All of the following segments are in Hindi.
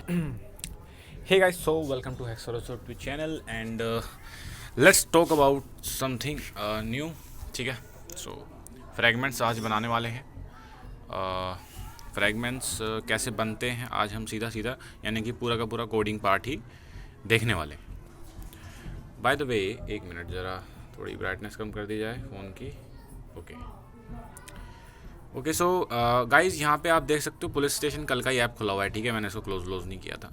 Hey guys, so welcome to Hexorosort channel and let's talk about something new. ठीक है, so फ्रैगमेंट्स आज बनाने वाले हैं। फ्रैगमेंट्स कैसे बनते हैं आज हम सीधा सीधा यानी कि पूरा का पूरा कोडिंग पार्ट ही देखने वाले हैं। बाय द वे, एक मिनट ज़रा थोड़ी ब्राइटनेस कम कर दी जाए फ़ोन की। ओके सो गाइज़, यहाँ पे आप देख सकते हो पुलिस स्टेशन कल का ही ऐप खुला हुआ है। ठीक है, मैंने इसको क्लोज नहीं किया था।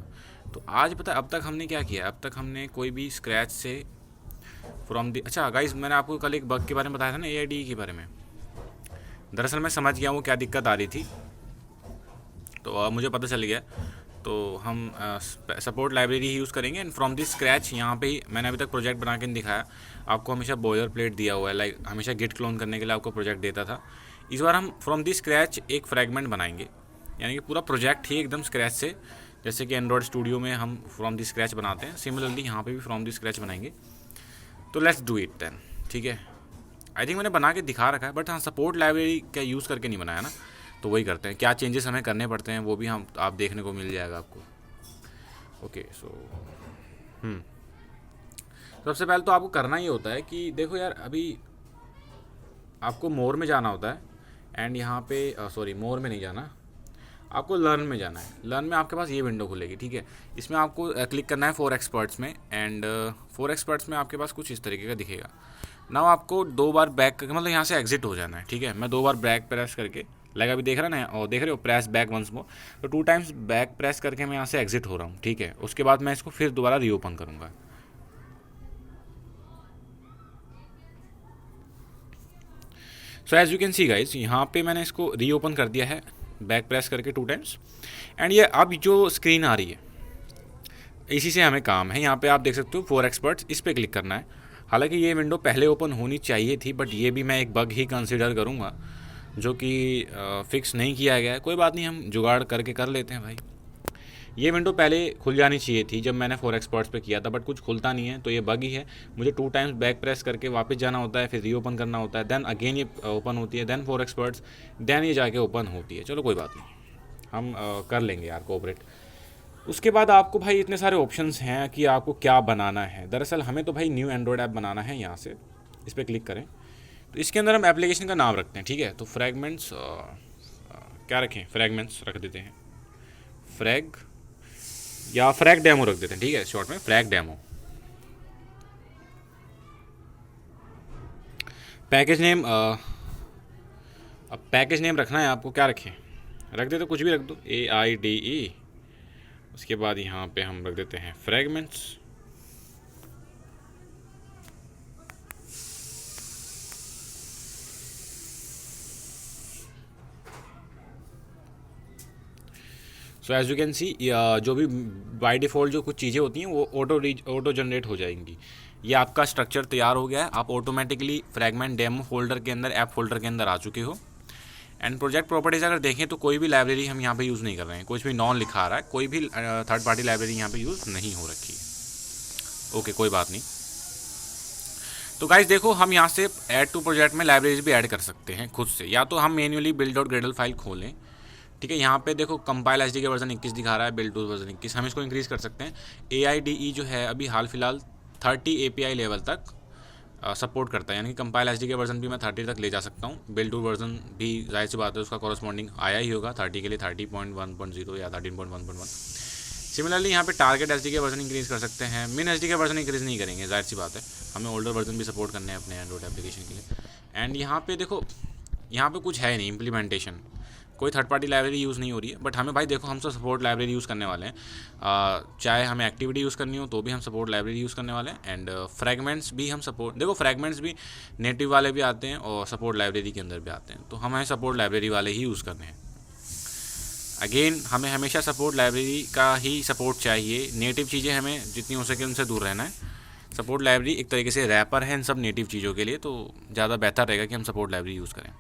तो आज पता है अब तक हमने क्या किया? अब तक हमने कोई भी स्क्रैच से फ्रॉम दी अच्छा गाइज़, मैंने आपको कल एक बग के बारे में बताया था ना, AIDE के बारे में। दरअसल मैं समझ गया वो क्या दिक्कत आ रही थी, तो अब मुझे पता चल गया। तो हम सपोर्ट लाइब्रेरी ही यूज़ करेंगे एंड फ्रॉम दी स्क्रैच। यहाँ पे ही मैंने अभी तक प्रोजेक्ट बना के नहीं दिखाया आपको, हमेशा बॉयलर प्लेट दिया हुआ है, लाइक हमेशा गिट क्लोन करने के लिए आपको प्रोजेक्ट देता था। इस बार हम फ्रॉम दी स्क्रैच एक फ्रैगमेंट बनाएंगे, यानी कि पूरा प्रोजेक्ट ही एकदम स्क्रैच से, जैसे कि एंड्रॉयड स्टूडियो में हम फ्रॉम दी स्क्रैच बनाते हैं, सिमिलरली यहाँ पे भी फ्रॉम दी स्क्रैच बनाएंगे। तो लेट्स डू इट देन। ठीक है, आई थिंक मैंने बना के दिखा रखा है, बट हाँ सपोर्ट लाइब्रेरी का यूज़ करके नहीं बनाया ना, तो वही करते हैं। क्या चेंजेस हमें करने पड़ते हैं वो भी हम आप देखने को मिल जाएगा आपको। ओके सो सबसे पहले तो आपको करना ये होता है कि देखो यार, अभी आपको मोर में जाना होता है एंड यहाँ पे सॉरी मोर में नहीं जाना, आपको लर्न में जाना है। लर्न में आपके पास ये विंडो खुलेगी। ठीक है, इसमें आपको क्लिक करना है फॉर एक्सपर्ट्स में एंड फॉर एक्सपर्ट्स में आपके पास कुछ इस तरीके का दिखेगा। नाउ आपको 2 बार बैक करके, मतलब यहाँ से एग्जिट हो जाना है। ठीक है, मैं 2 बार बैक प्रेस करके, लाइक अभी देख रहा ना, और देख रहे हो प्रेस बैक वंस मोर, तो 2 टाइम्स बैक प्रेस करके मैं यहाँ से एग्जिट हो रहा हूँ। ठीक है, उसके बाद मैं इसको फिर दोबारा रीओपन करूँगा। So as you can see guys, यहाँ पे मैंने इसको रीओपन कर दिया है बैक प्रेस करके 2 टाइम्स एंड ये अब जो स्क्रीन आ रही है इसी से हमें काम है। यहाँ पे आप देख सकते हो फॉर एक्सपर्ट्स, इस पर क्लिक करना है। हालांकि ये विंडो पहले ओपन होनी चाहिए थी, बट ये भी मैं एक बग ही कंसिडर करूँगा जो कि फिक्स नहीं किया गया है। कोई बात नहीं, हम जुगाड़ करके कर लेते हैं भाई। ये विंडो पहले खुल जानी चाहिए थी जब मैंने फॉर एक्सपर्ट्स पे किया था, बट कुछ खुलता नहीं है, तो ये बग ही है। मुझे 2 टाइम्स बैक प्रेस करके वापस जाना होता है, फिर रीओपन करना होता है, देन अगेन ये ओपन होती है, देन फॉर एक्सपर्ट्स, देन ये जाके ओपन होती है। चलो कोई बात नहीं, हम कर लेंगे यार कोऑपरेट। उसके बाद आपको भाई इतने सारे ऑप्शंस हैं कि आपको क्या बनाना है। दरअसल हमें तो भाई न्यू एंड्रॉयड ऐप बनाना है। यहाँ से इस पर क्लिक करें तो इसके अंदर हम एप्लीकेशन का नाम रखते हैं। ठीक है, तो फ्रैगमेंट्स क्या रखें, फ्रैगमेंट्स रख देते हैं, फ्रैग या फ्रैग डेमो रख देते हैं। ठीक है, शॉर्ट में फ्रैग डेमो। पैकेज नेम, अब पैकेज नेम रखना है आपको, क्या रखें, रख दे तो कुछ भी रख दो, AIDE। उसके बाद यहाँ पे हम रख देते हैं fragments. So as you can see, जो भी बाय डिफ़ॉल्ट जो कुछ चीज़ें होती हैं वो ऑटो जनरेट हो जाएंगी। ये आपका स्ट्रक्चर तैयार हो गया है, आप ऑटोमेटिकली फ्रैगमेंट डेमो फोल्डर के अंदर, ऐप फोल्डर के अंदर आ चुके हो। एंड प्रोजेक्ट प्रॉपर्टीज़ अगर देखें तो कोई भी लाइब्रेरी हम यहाँ पे यूज़ नहीं कर रहे हैं, कुछ भी नॉन लिखा आ रहा है, कोई भी थर्ड पार्टी लाइब्रेरी यहाँ पे यूज़ नहीं हो रखी है। ओके कोई बात नहीं। तो गाइज देखो, हम यहाँ से ऐड टू प्रोजेक्ट में लाइब्रेरीज भी ऐड कर सकते हैं खुद से, या तो हम manually build dot Gradle file खोलें। ठीक है, यहाँ पे देखो कंपाइल एचडी के वर्जन 21 दिखा रहा है, बिल्ड टूल वर्जन 21, हम इसको इंक्रीज़ कर सकते हैं। AIDE जो है अभी हाल फिलहाल 30 API लेवल तक सपोर्ट करता है, यानी कि कंपाइल एचडी के वर्जन भी मैं 30 तक ले जा सकता हूँ। बिल्ड टूल वर्जन भी जाहिर सी बात है उसका कॉरस्पॉन्डिंग आया ही होगा 30 के लिए, 30.1.0 या 13.1.1। सिमिलरली यहाँ पे टारगेट एचडी के वर्जन इंक्रीज़ कर सकते हैं, मिन एचडी के वर्जन इंक्रीज़ नहीं करेंगे, जाहिर सी बात है, हमें ओल्डर वर्जन भी सपोर्ट करने हैं अपने एंड्रॉइड एप्लीकेशन के लिए। एंड यहाँ पे देखो, यहाँ पे कुछ है नहीं इम्प्लीमेंटेशन, कोई थर्ड पार्टी लाइब्रेरी यूज़ नहीं हो रही है, बट हमें भाई देखो हम तो सपोर्ट लाइब्रेरी यूज़ करने वाले हैं। चाहे हमें एक्टिविटी यूज़ करनी हो तो भी हम सपोर्ट लाइब्रेरी यूज़ करने वाले हैं। एंड फ्रैगमेंट्स भी हम सपोर्ट, देखो फ्रैगमेंट्स भी नेटिव वाले भी आते हैं और सपोर्ट लाइब्रेरी के अंदर भी आते हैं, तो हमें सपोर्ट लाइब्रेरी वाले ही यूज़ करने हैं। अगेन हमें हमेशा सपोर्ट लाइब्रेरी का ही सपोर्ट चाहिए, नेटिव चीज़ें हमें जितनी हो सके उनसे दूर रहना है। सपोर्ट लाइब्रेरी एक तरीके से रैपर है इन सब नेटिव चीज़ों के लिए, तो ज़्यादा बेहतर रहेगा कि हम सपोर्ट लाइब्रेरी यूज़ करें।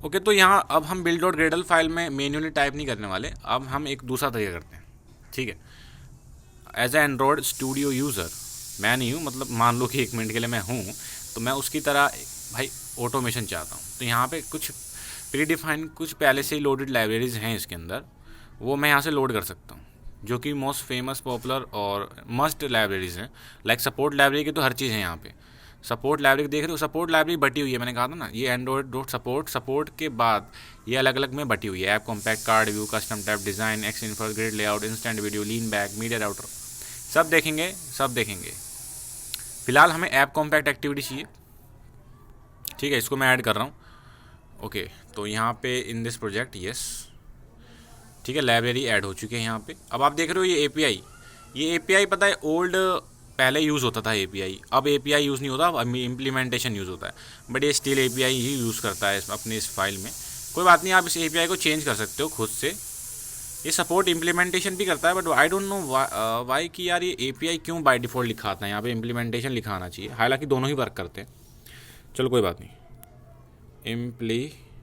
ओके तो यहाँ अब हम बिल्ड डॉट ग्रेडल फाइल में मैन्युअली टाइप नहीं करने वाले, अब हम एक दूसरा तरीका करते हैं। ठीक है, as a Android Studio user, मैं नहीं हूँ, मतलब मान लो कि 1 मिनट के लिए मैं हूँ, तो मैं उसकी तरह भाई ऑटोमेशन चाहता हूँ। तो यहाँ पे कुछ प्री डिफाइंड, कुछ पहले से ही लोडेड लाइब्रेरीज़ हैं इसके अंदर, वो मैं यहाँ से लोड कर सकता हूँ, जो कि मोस्ट फेमस पॉपुलर और मस्ट लाइब्रेरीज हैं। लाइक सपोर्ट लाइब्रेरी की तो हर चीज़ है यहाँ पे। सपोर्ट लाइब्रेरी देख रहे हो, सपोर्ट लाइब्रेरी बटी हुई है, मैंने कहा था ना, ये एंड्रॉइड डॉट सपोर्ट के बाद ये अलग अलग में बटी हुई है। App compact, card view, custom tab, design, X इन्फर, grid layout, instant video, lean back, media router, सब देखेंगे, सब देखेंगे। फिलहाल हमें ऐप कॉम्पैक्ट एक्टिविटी चाहिए, ठीक है, इसको मैं ऐड कर रहा हूँ। ओके, तो यहाँ पे इन दिस प्रोजेक्ट, यस, ठीक है, लाइब्रेरी ऐड हो चुकी है यहाँ पे। अब आप देख रहे हो ये एपीआई, ये एपीआई पता है ओल्ड पहले यूज़ होता था एपीआई, अब एपीआई यूज़ नहीं होता, अब इम्प्लीमेंटेशन यूज़ होता है, बट ये स्टिल एपीआई ही यूज़ करता है अपनी इस फाइल में। कोई बात नहीं, आप इस एपीआई को चेंज कर सकते हो खुद से। ये सपोर्ट इम्प्लीमेंटेशन भी करता है, but I don't know why कि यार ये एपीआई क्यों बाय डिफ़ॉल्ट लिखा आता है, यहाँ पे इम्प्लीमेंटेशन लिखा आना चाहिए। हालांकि दोनों ही वर्क करते हैं, चलो कोई बात नहीं। इम्प्लीमेंटेशन,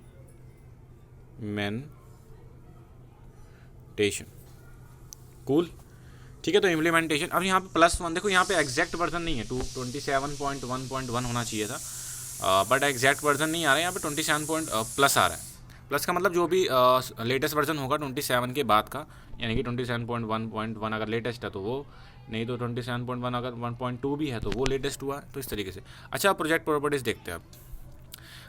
कूल, ठीक है। तो इम्प्लीमेंटेशन, अब यहाँ पे +1 देखो, यहाँ पे एग्जैक्ट वर्जन नहीं है, 27.1.1 होना चाहिए था, बट एग्जैक्ट वर्जन नहीं आ रहा है यहाँ पे, 27+ आ रहा है। प्लस का मतलब जो भी लेटेस्ट वर्जन होगा 27 के बाद का, यानी कि 27.1.1 अगर लेटेस्ट है तो वो, नहीं तो 27.1 अगर 1.2 भी है तो वो लेटेस्ट हुआ, तो इस तरीके से। अच्छा, प्रोजेक्ट प्रॉपर्टीज़ देखते हैं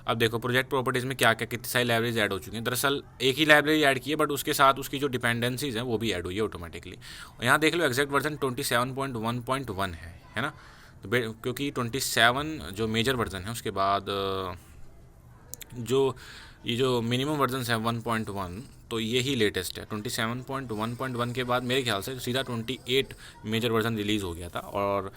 अब देखो प्रोजेक्ट प्रॉपर्टीज़ में क्या क्या कितनी सारी लाइब्रेरीज ऐड हो चुकी हैं। दरअसल एक ही लाइब्रेरी ऐड की है, बट उसके साथ उसकी जो डिपेंडेंसीज हैं वो भी ऐड हुई है ऑटोमेटिकली। और यहाँ देख लो एग्जैक्ट वर्जन 27.1.1 है ना, तो क्योंकि 27 जो मेजर वर्जन है, उसके बाद जो ये जो मिनिमम वर्जन है 1.1, तो ये ही लेटेस्ट है। 27.1.1 के बाद मेरे ख्याल से सीधा 28 मेजर वर्जन रिलीज़ हो गया था, और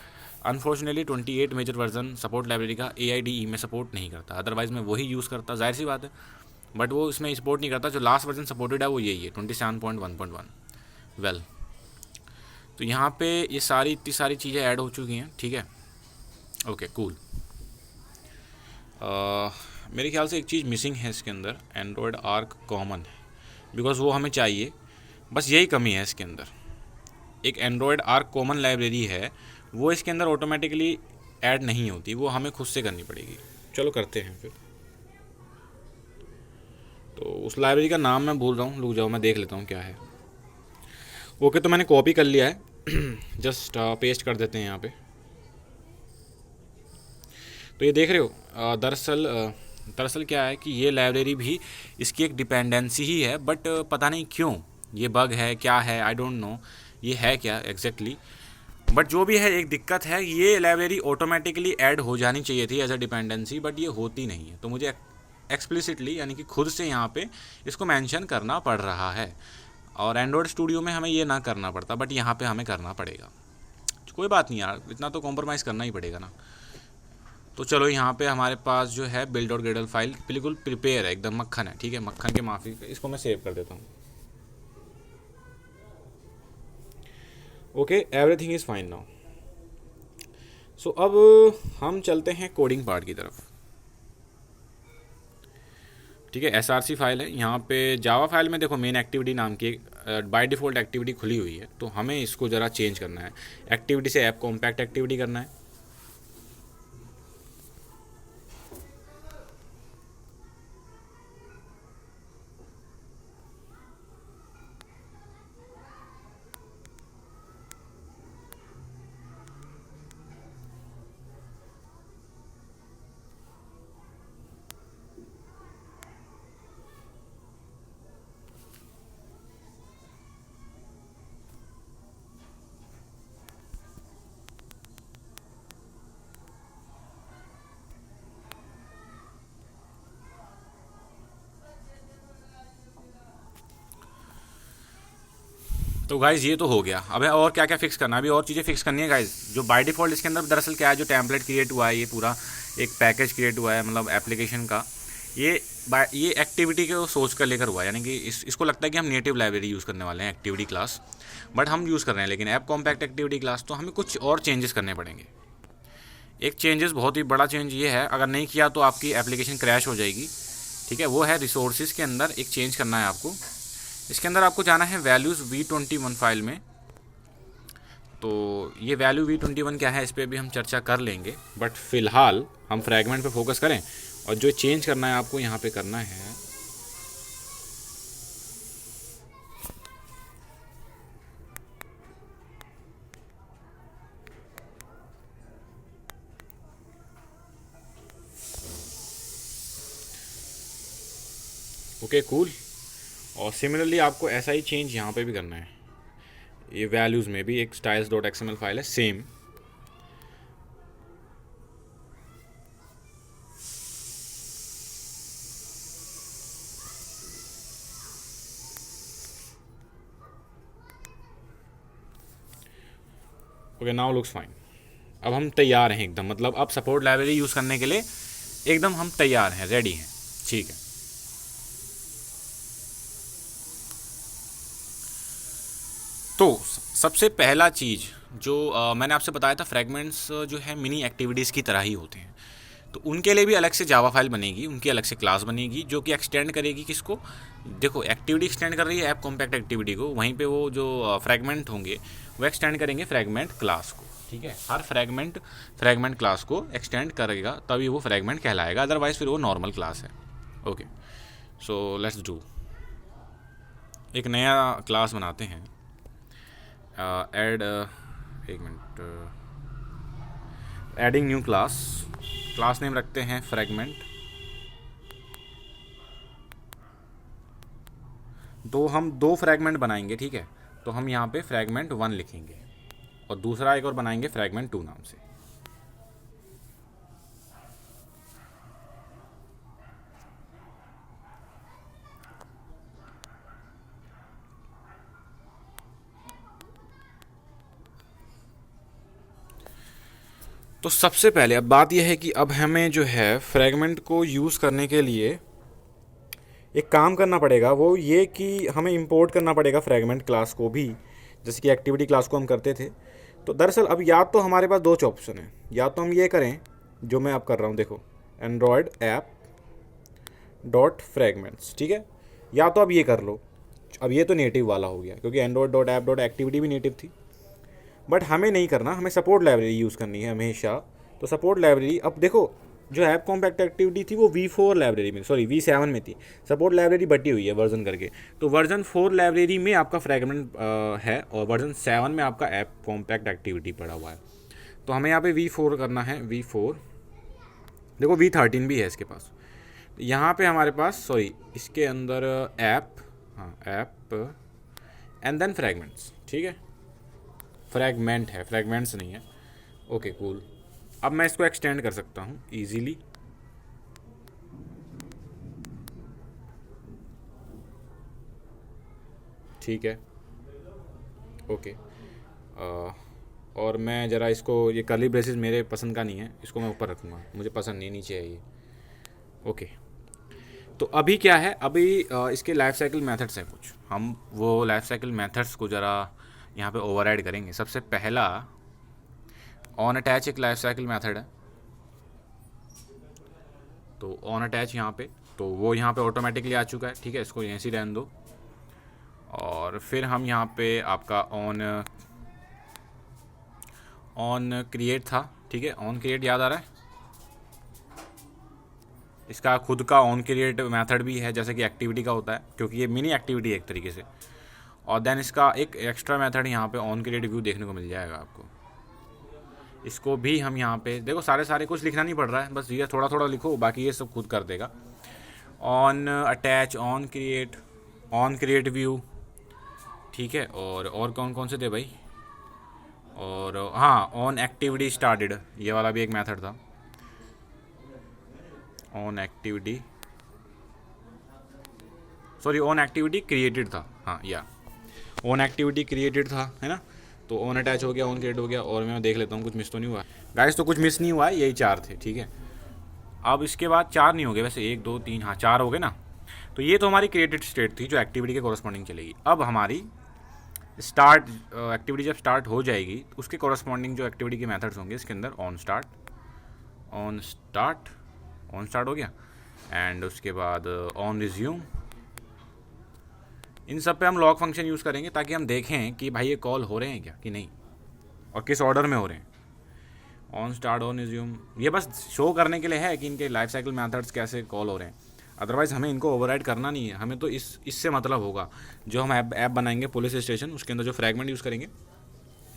unfortunately 28 major version support library का AIDE में सपोर्ट नहीं करता, अदरवाइज़ मैं वही यूज़ करता, जाहिर सी बात है, बट वो इसमें सपोर्ट नहीं करता। जो लास्ट वर्जन सपोर्टेड है वो यही है, 27.1.1। वेल, तो यहाँ पे ये सारी इतनी सारी चीज़ें ऐड हो चुकी हैं, ठीक है, ओके कूल। मेरे ख्याल से एक चीज़ मिसिंग है इसके अंदर, एंड्रॉयड आर्क कॉमन है, बिकॉज वो हमें चाहिए, बस यही कमी है इसके अंदर। एक एंड्रॉयड आर्क कॉमन लाइब्रेरी है, वो इसके अंदर ऑटोमेटिकली ऐड नहीं होती, वो हमें खुद से करनी पड़ेगी। चलो करते हैं फिर। तो उस लाइब्रेरी का नाम मैं भूल रहा हूँ, रुक जाओ मैं देख लेता हूँ क्या है। ओके, तो मैंने कॉपी कर लिया है, जस्ट पेस्ट कर देते हैं यहाँ पे। तो ये देख रहे हो, दरअसल क्या है कि ये लाइब्रेरी भी इसकी एक डिपेंडेंसी ही है, बट पता नहीं क्यों ये बग है, क्या है, आई डोंट नो ये है क्या एग्जैक्टली, बट जो भी है एक दिक्कत है। ये लाइब्रेरी ऑटोमेटिकली ऐड हो जानी चाहिए थी एज अ डिपेंडेंसी, बट ये होती नहीं है, तो मुझे एक्सप्लिसिटली यानी कि खुद से यहाँ पे इसको मेंशन करना पड़ रहा है। और एंड्रॉयड स्टूडियो में हमें ये ना करना पड़ता, बट यहाँ पे हमें करना पड़ेगा। कोई बात नहीं यार, इतना तो कॉम्प्रोमाइज़ करना ही पड़ेगा ना। तो चलो यहाँ पे हमारे पास जो है बिल्ड और ग्रेडल फाइल बिल्कुल प्रिपेयर है, एकदम मक्खन है, ठीक है, मक्खन के माफ़ी, इसको मैं सेव कर देता हूँ। Okay, everything is fine now. So अब हम चलते हैं कोडिंग पार्ट की तरफ, ठीक है। SRC फाइल है यहाँ पे, जावा फाइल में देखो मेन एक्टिविटी नाम की एक बाय डिफ़ॉल्ट एक्टिविटी खुली हुई है, तो हमें इसको ज़रा चेंज करना है। एक्टिविटी से ऐप कॉम्पैक्ट एक्टिविटी करना है। तो गाइज़ ये तो हो गया, अब और क्या क्या फिक्स करना है, अभी और चीज़ें फिक्स करनी है गाइज़। जो बाय डिफ़ॉल्ट इसके अंदर दरअसल क्या है, जो टेम्पलेट क्रिएट हुआ है, ये पूरा एक पैकेज क्रिएट हुआ है, मतलब एप्लीकेशन का, ये एक्टिविटी को सोच कर लेकर हुआ है, यानी कि इसको लगता है कि हम नेटिव लाइब्रेरी यूज़ करने वाले हैं, एक्टिविटी क्लास, बट हम यूज़ कर रहे हैं लेकिन ऐप कॉम्पैक्ट एक्टिविटी क्लास, तो हमें कुछ और चेंजेस करने पड़ेंगे। एक चेंजेस, बहुत ही बड़ा चेंज ये है, अगर नहीं किया तो आपकी एप्लीकेशन क्रैश हो जाएगी, ठीक है। वो है रिसोर्सेज के अंदर एक चेंज करना है आपको। इसके अंदर आपको जाना है वैल्यूज़ V21 फाइल में। तो ये वैल्यू V21 क्या है, इस पर भी हम चर्चा कर लेंगे, बट फ़िलहाल हम फ्रैगमेंट पे फोकस करें। और जो चेंज करना है आपको यहाँ पे करना है, ओके कूल। और सिमिलरली आपको ऐसा ही चेंज यहाँ पे भी करना है, ये वैल्यूज़ में भी एक styles.xml फाइल है same. Okay now looks fine. अब हम तैयार हैं एकदम, मतलब अब सपोर्ट लाइब्रेरी यूज़ करने के लिए एकदम हम तैयार हैं, रेडी हैं। ठीक है, तो सबसे पहला चीज़ जो मैंने आपसे बताया था, फ्रेगमेंट्स जो है मिनी एक्टिविटीज़ की तरह ही होते हैं, तो उनके लिए भी अलग से जावा फाइल बनेगी, उनकी अलग से क्लास बनेगी जो कि एक्सटेंड करेगी किसको, देखो एक्टिविटी एक्सटेंड कर रही है ऐप कॉम्पैक्ट एक्टिविटी को, वहीं पे वो जो फ्रेगमेंट होंगे वो एक्सटेंड करेंगे फ्रेगमेंट क्लास को। ठीक है, हर फ्रेगमेंट क्लास को एक्सटेंड करेगा तभी वो फ्रेगमेंट कहलाएगा, अदरवाइज फिर वो नॉर्मल क्लास है। ओके, सो लेट्स डू, एक नया क्लास बनाते हैं। ऐड एक minute, adding new class name रखते हैं फ्रेगमेंट। तो हम 2 फ्रेगमेंट बनाएंगे, ठीक है, तो हम यहाँ पे फ्रेगमेंट 1 लिखेंगे और दूसरा एक और बनाएंगे फ्रेगमेंट 2 नाम से। तो सबसे पहले अब बात यह है कि अब हमें जो है फ्रेगमेंट को यूज़ करने के लिए एक काम करना पड़ेगा, वो ये कि हमें इंपोर्ट करना पड़ेगा फ्रेगमेंट क्लास को भी, जैसे कि एक्टिविटी क्लास को हम करते थे। तो दरअसल अब या तो हमारे पास 2 ऑप्शन हैं, या तो हम ये करें जो मैं अब कर रहा हूँ, देखो एंड्रॉयड ऐप डॉट फ्रेगमेंट्स, ठीक है, या तो अब ये कर लो। अब ये तो नेटिव वाला हो गया क्योंकि Android dot app dot activity भी नेटिव थी, बट हमें नहीं करना, हमें सपोर्ट लाइब्रेरी यूज़ करनी है हमेशा। तो सपोर्ट लाइब्रेरी, अब देखो जो ऐप कॉम्पैक्ट एक्टिविटी थी वो V4 लाइब्रेरी में, सॉरी V7 में थी, सपोर्ट लाइब्रेरी बटी हुई है वर्जन करके, तो वर्जन 4 लाइब्रेरी में आपका फ्रेगमेंट है और वर्जन 7 में आपका ऐप कॉम्पैक्ट एक्टिविटी पड़ा हुआ है। तो हमें यहाँ पे V4 करना है, V4, देखो V13 भी है इसके पास, यहाँ पे हमारे पास, सॉरी इसके अंदर ऐप, हाँ ऐप एंड देन फ्रेगमेंट्स, ठीक है, फ्रेगमेंट है, फ्रेगमेंट्स नहीं है। ओके कूल, अब मैं इसको एक्सटेंड कर सकता हूँ इजीली। ठीक है, ओके, और मैं ज़रा इसको, ये कर्ली ब्रेसेस मेरे पसंद का नहीं है, इसको मैं ऊपर रखूँगा, मुझे पसंद नहीं, नीचे है ये। ओके, तो अभी क्या है, अभी इसके लाइफ साइकिल मेथड्स हैं कुछ, हम वो लाइफ साइकिल मेथड्स को ज़रा यहाँ पे ओवरराइड करेंगे। सबसे पहला ऑन अटैच एक लाइफ साइकिल मेथड है, तो ऑन अटैच यहाँ पे, तो वो यहाँ पे ऑटोमेटिकली आ चुका है, ठीक है, इसको यहीं से रहने दो। और फिर हम यहाँ पे आपका ऑन क्रिएट था, ठीक है, ऑन क्रिएट याद आ रहा है, इसका खुद का ऑन क्रिएट मेथड भी है जैसे कि एक्टिविटी का होता है, क्योंकि ये मिनी एक्टिविटी है एक तरीके से। और देन इसका एक एक्स्ट्रा मेथड यहाँ पे ऑन क्रिएट व्यू देखने को मिल जाएगा आपको, इसको भी हम यहाँ पे देखो, सारे कुछ लिखना नहीं पड़ रहा है, बस ये थोड़ा थोड़ा लिखो, बाकी ये सब खुद कर देगा। On attach, on create view, ठीक है, और कौन कौन से थे भाई, और हाँ ऑन एक्टिविटी स्टार्टेड, ये वाला भी एक मेथड था, on activity, sorry on activity created था, हाँ या ऑन एक्टिविटी क्रिएटेड था, है ना। तो ऑन अटैच हो गया, ऑन क्रिएट हो गया, और मैं देख लेता हूँ कुछ मिस तो नहीं हुआ गाइस, तो कुछ मिस नहीं हुआ है, यही 4 थे, ठीक है। अब इसके बाद 4 नहीं हो गए वैसे, 1 2 3, हाँ 4 हो गए ना। तो ये तो हमारी क्रिएटेड स्टेट थी जो एक्टिविटी के कॉरस्पॉन्डिंग चलेगी। अब हमारी स्टार्ट एक्टिविटी जब स्टार्ट हो जाएगी तो उसके कॉरस्पॉन्डिंग जो एक्टिविटी के मेथड्स होंगे इसके अंदर ऑन स्टार्ट हो गया, एंड उसके बाद ऑन रिज्यूम, इन सब पे हम लॉग फंक्शन यूज़ करेंगे ताकि हम देखें कि भाई ये कॉल हो रहे हैं क्या कि नहीं, और किस ऑर्डर में हो रहे हैं। ऑन स्टार्ट, ऑन रिज्यूम, ये बस शो करने के लिए है कि इनके लाइफ साइकिल मेथड्स कैसे कॉल हो रहे हैं, अदरवाइज़ हमें इनको ओवरराइड करना नहीं है, हमें तो इससे मतलब होगा जो हम ऐप बनाएंगे पुलिस स्टेशन, उसके अंदर जो फ्रैगमेंट यूज़ करेंगे,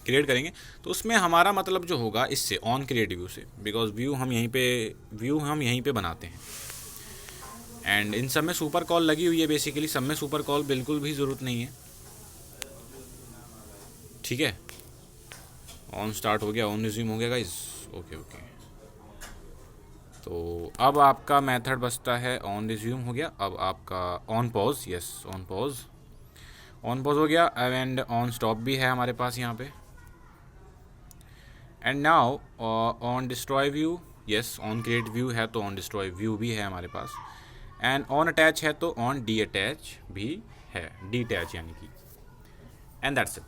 क्रिएट करेंगे, तो उसमें हमारा मतलब जो होगा इससे ऑन क्रिएट व्यू से, बिकॉज व्यू हम यहीं पे बनाते हैं। एंड इन सब में सुपर कॉल लगी हुई है बेसिकली, सब में सुपर कॉल बिल्कुल भी ज़रूरत नहीं है, ठीक है। ऑन स्टार्ट हो गया, ऑन रिज्यूम हो गया गाइस, ओके ओके। तो अब आपका मेथड बचता है ऑन रिज्यूम हो गया, अब आपका on pause, yes on pause, on pause हो गया एंड ऑन स्टॉप भी है हमारे पास यहाँ पे। And now on destroy view, yes on create view है तो ऑन डिस्ट्रॉय व्यू भी है हमारे पास। एंड ऑन अटैच है तो ऑन डी अटैच भी है, डी अटैच यानी कि, एंड दैट्स इट।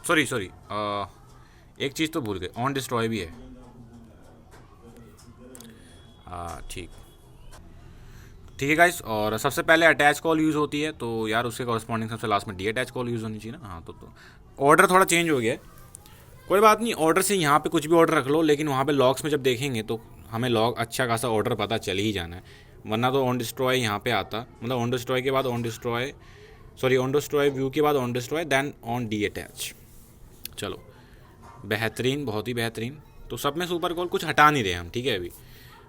सॉरी एक चीज़ तो भूल गए, ऑन डिस्ट्रॉय भी है, ठीक है गाइस। और सबसे पहले अटैच कॉल यूज़ होती है, तो यार उसके कॉरस्पॉन्डिंग सबसे लास्ट में डी अटैच कॉल यूज़ होनी चाहिए ना। हाँ तो ऑर्डर थोड़ा चेंज हो गया है, कोई बात नहीं, ऑर्डर से यहाँ पे कुछ भी ऑर्डर रख लो, लेकिन वहाँ पे लॉग्स में जब देखेंगे तो हमें लॉग अच्छा खासा ऑर्डर पता चल ही जाना है, वरना तो ऑन डिस्ट्रॉय यहाँ पे आता, मतलब ऑन डिस्ट्रॉय के बाद on destroy, sorry on destroy view के बाद on destroy then on detach. चलो बेहतरीन, बहुत ही बेहतरीन। तो सब में सुपर कॉल कुछ हटा नहीं रहे हम, ठीक है, अभी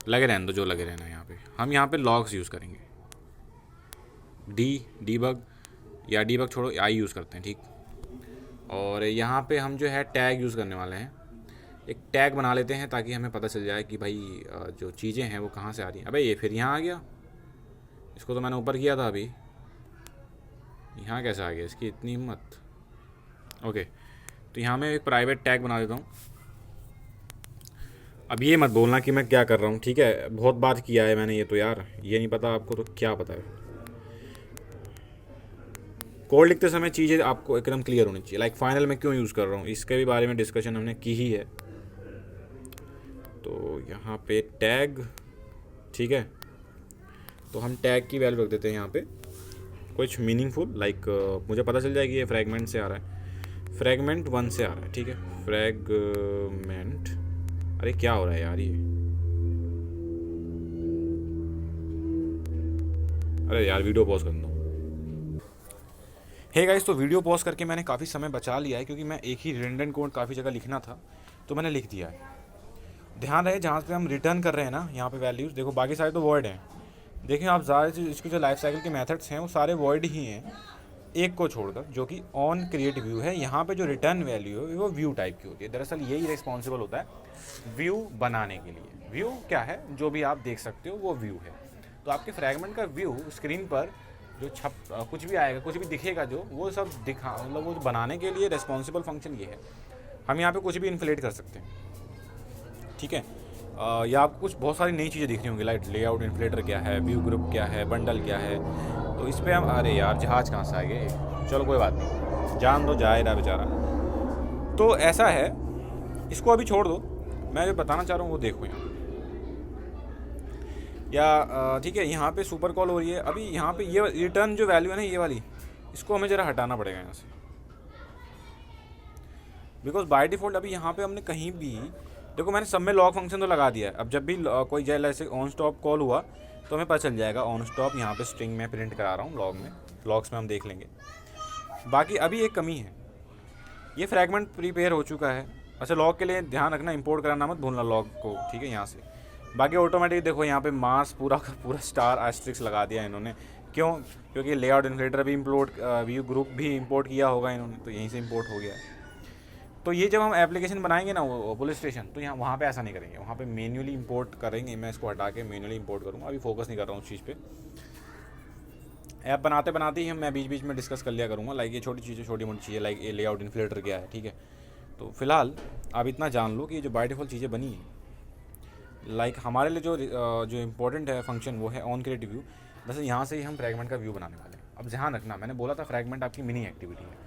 लगे रहने दो जो लगे रहना। यहाँ पे हम यहाँ पे लॉग्स यूज़ करेंगे, डीबग या डीबग छोड़ो, आई यूज़ करते हैं, ठीक। और यहाँ पे हम जो है टैग यूज़ करने वाले हैं, एक टैग बना लेते हैं ताकि हमें पता चल जाए कि भाई जो चीज़ें हैं वो कहाँ से आ रही हैं। अबे ये फिर यहाँ आ गया, इसको तो मैंने ऊपर किया था, अभी यहाँ कैसे आ गया, इसकी इतनी हिम्मत। ओके, तो यहाँ मैं एक प्राइवेट टैग बना देता हूँ। अब ये मत बोलना कि मैं क्या कर रहा हूँ, ठीक है, बहुत बार किया है मैंने ये, तो यार ये नहीं पता आपको तो क्या पता है। कोड लिखते समय चीज़ें आपको एकदम क्लियर होनी चाहिए, लाइक फाइनल में क्यों यूज़ कर रहा हूँ इसके भी बारे में डिस्कशन हमने की ही है। तो यहाँ पे टैग, ठीक है, तो हम टैग की वैल्यू रख देते हैं यहाँ पे कुछ मीनिंगफुल, लाइक मुझे पता चल जाए कि ये फ्रैगमेंट से आ रहा है, फ्रैगमेंट 1 से आ रहा है, ठीक है, फ्रैगमेंट, अरे क्या हो रहा है यार ये, अरे यार वीडियो पॉज कर दो। हे गाइस, तो वीडियो पॉज करके मैंने काफ़ी समय बचा लिया है, क्योंकि मैं एक ही रिडंडेंट कोड काफ़ी जगह लिखना था तो मैंने लिख दिया है। ध्यान रहे जहाँ पे हम रिटर्न कर रहे हैं ना, यहाँ पे वैल्यूज़ देखो, बाकी सारे तो वॉइड हैं। देखिए आप ज़्यादा इसके जो लाइफ साइकिल के मेथड्स हैं वो सारे वॉइड ही हैं, एक को छोड़कर जो कि ऑन क्रिएट व्यू है। यहाँ पे जो रिटर्न वैल्यू है वो व्यू टाइप की होती है, दरअसल यही रिस्पॉन्सिबल होता है व्यू बनाने के लिए। व्यू क्या है, जो भी आप देख सकते हो वो व्यू है। तो आपके फ्रैगमेंट का व्यू स्क्रीन पर जो कुछ भी आएगा, कुछ भी दिखेगा, जो वो सब दिखा, मतलब वो बनाने के लिए रिस्पॉन्सिबल फंक्शन ये है। हम यहाँ पे कुछ भी इन्फ्लेट कर सकते हैं, ठीक है, या आपको कुछ बहुत सारी नई चीज़ें दिख रही होंगी, लाइक लेआउट इन्फ्लेटर क्या है, व्यू ग्रुप क्या है, बंडल क्या है। तो इस पर हम, अरे यार जहाज़ कहाँ से आ गए, चलो कोई बात नहीं, जान दो, जाए रहा बेचारा। तो ऐसा है, इसको अभी छोड़ दो, मैं जो बताना चाह रहा हूँ वो देखो यहाँ, या ठीक है, यहाँ पे सुपर कॉल हो रही है अभी। यहाँ पे ये रिटर्न जो वैल्यू है ना, ये वाली, इसको हमें ज़रा हटाना पड़ेगा यहाँ से, बिकॉज बाय डिफ़ॉल्ट अभी यहाँ पे हमने कहीं भी, देखो मैंने सब में लॉग फंक्शन तो लगा दिया है। अब जब भी कोई जाए ऐसे ऑन स्टॉप कॉल हुआ तो हमें पता चल जाएगा ऑन स्टॉप, यहाँ पे स्ट्रिंग में प्रिंट करा रहा हूँ लॉग में, लॉग्स में हम देख लेंगे। बाकी अभी एक कमी है, ये फ्रैगमेंट प्रीपेयर हो चुका है। अच्छा, लॉग के लिए ध्यान रखना, इंपोर्ट कराना मत भूलना लॉग को, ठीक है, यहाँ से। बाकी ऑटोमेटिक देखो यहाँ पे मास पूरा का पूरा स्टार एस्ट्रिक्स लगा दिया इन्होंने, क्यों, क्योंकि लेआउट इन्फ्लेटर भी इंपोर्ट, व्यू ग्रुप भी इंपोर्ट किया होगा इन्होंने, तो यहीं से इंपोर्ट हो गया है। तो ये जब हम एप्लीकेशन बनाएंगे ना वो पुलिस स्टेशन, तो यहाँ वहाँ पे ऐसा नहीं करेंगे, वहाँ पे मैन्युअली इंपोर्ट करेंगे। मैं इसको हटा के मैन्युअली इंपोर्ट करूँगा, अभी फोकस नहीं कर रहा हूँ उस चीज़ पे। ऐप बनाते बनाते ही मैं बीच बीच में डिस्कस कर लिया करूँगा, लाइक ये छोटी चीज़ें, छोटी मोटी चीज़ें, लाइक ये लेआउट इन्फ्लेटर क्या है, ठीक है। तो फिलहाल आप इतना जान लो कि जो बाय डिफ़ॉल्ट चीज़ें बनी हैं, लाइक हमारे लिए जो इम्पोर्टेंट है फंक्शन वो है ऑन क्रिएट व्यू। जैसे यहाँ से ही हम फ्रैगमेंट का व्यू बनाने वाले हैं। अब ध्यान रखना, मैंने बोला था फ्रैगमेंट आपकी मिनी एक्टिविटी है,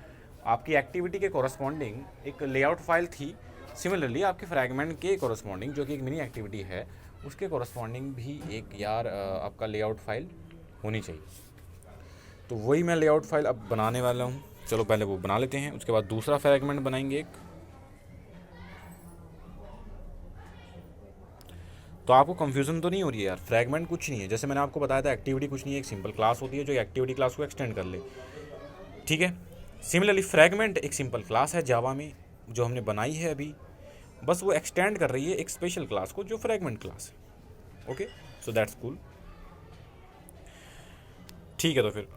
आपकी एक्टिविटी के कॉरस्पॉन्डिंग एक लेआउट फाइल थी। सिमिलरली आपके फ्रैगमेंट के कॉरस्पॉन्डिंग जो कि एक मिनी एक्टिविटी है, उसके कॉरस्पॉन्डिंग भी एक यार आपका लेआउट फाइल होनी चाहिए। तो वही मैं लेआउट फाइल अब बनाने वाला हूँ। चलो पहले वो बना लेते हैं, उसके बाद दूसरा फ्रैगमेंट बनाएंगे एक। तो आपको कंफ्यूजन तो नहीं हो रही है यार, फ्रैगमेंट कुछ नहीं है, जैसे मैंने आपको बताया था एक्टिविटी कुछ नहीं है, एक सिंपल क्लास होती है जो एक्टिविटी क्लास को एक्सटेंड कर ले, ठीक है। सिमिलरली फ्रैगमेंट एक सिंपल क्लास है जावा में जो हमने बनाई है अभी, बस वो एक्सटेंड कर रही है एक स्पेशल क्लास को जो फ्रैगमेंट क्लास है। Okay, so that's cool. ठीक है तो फिर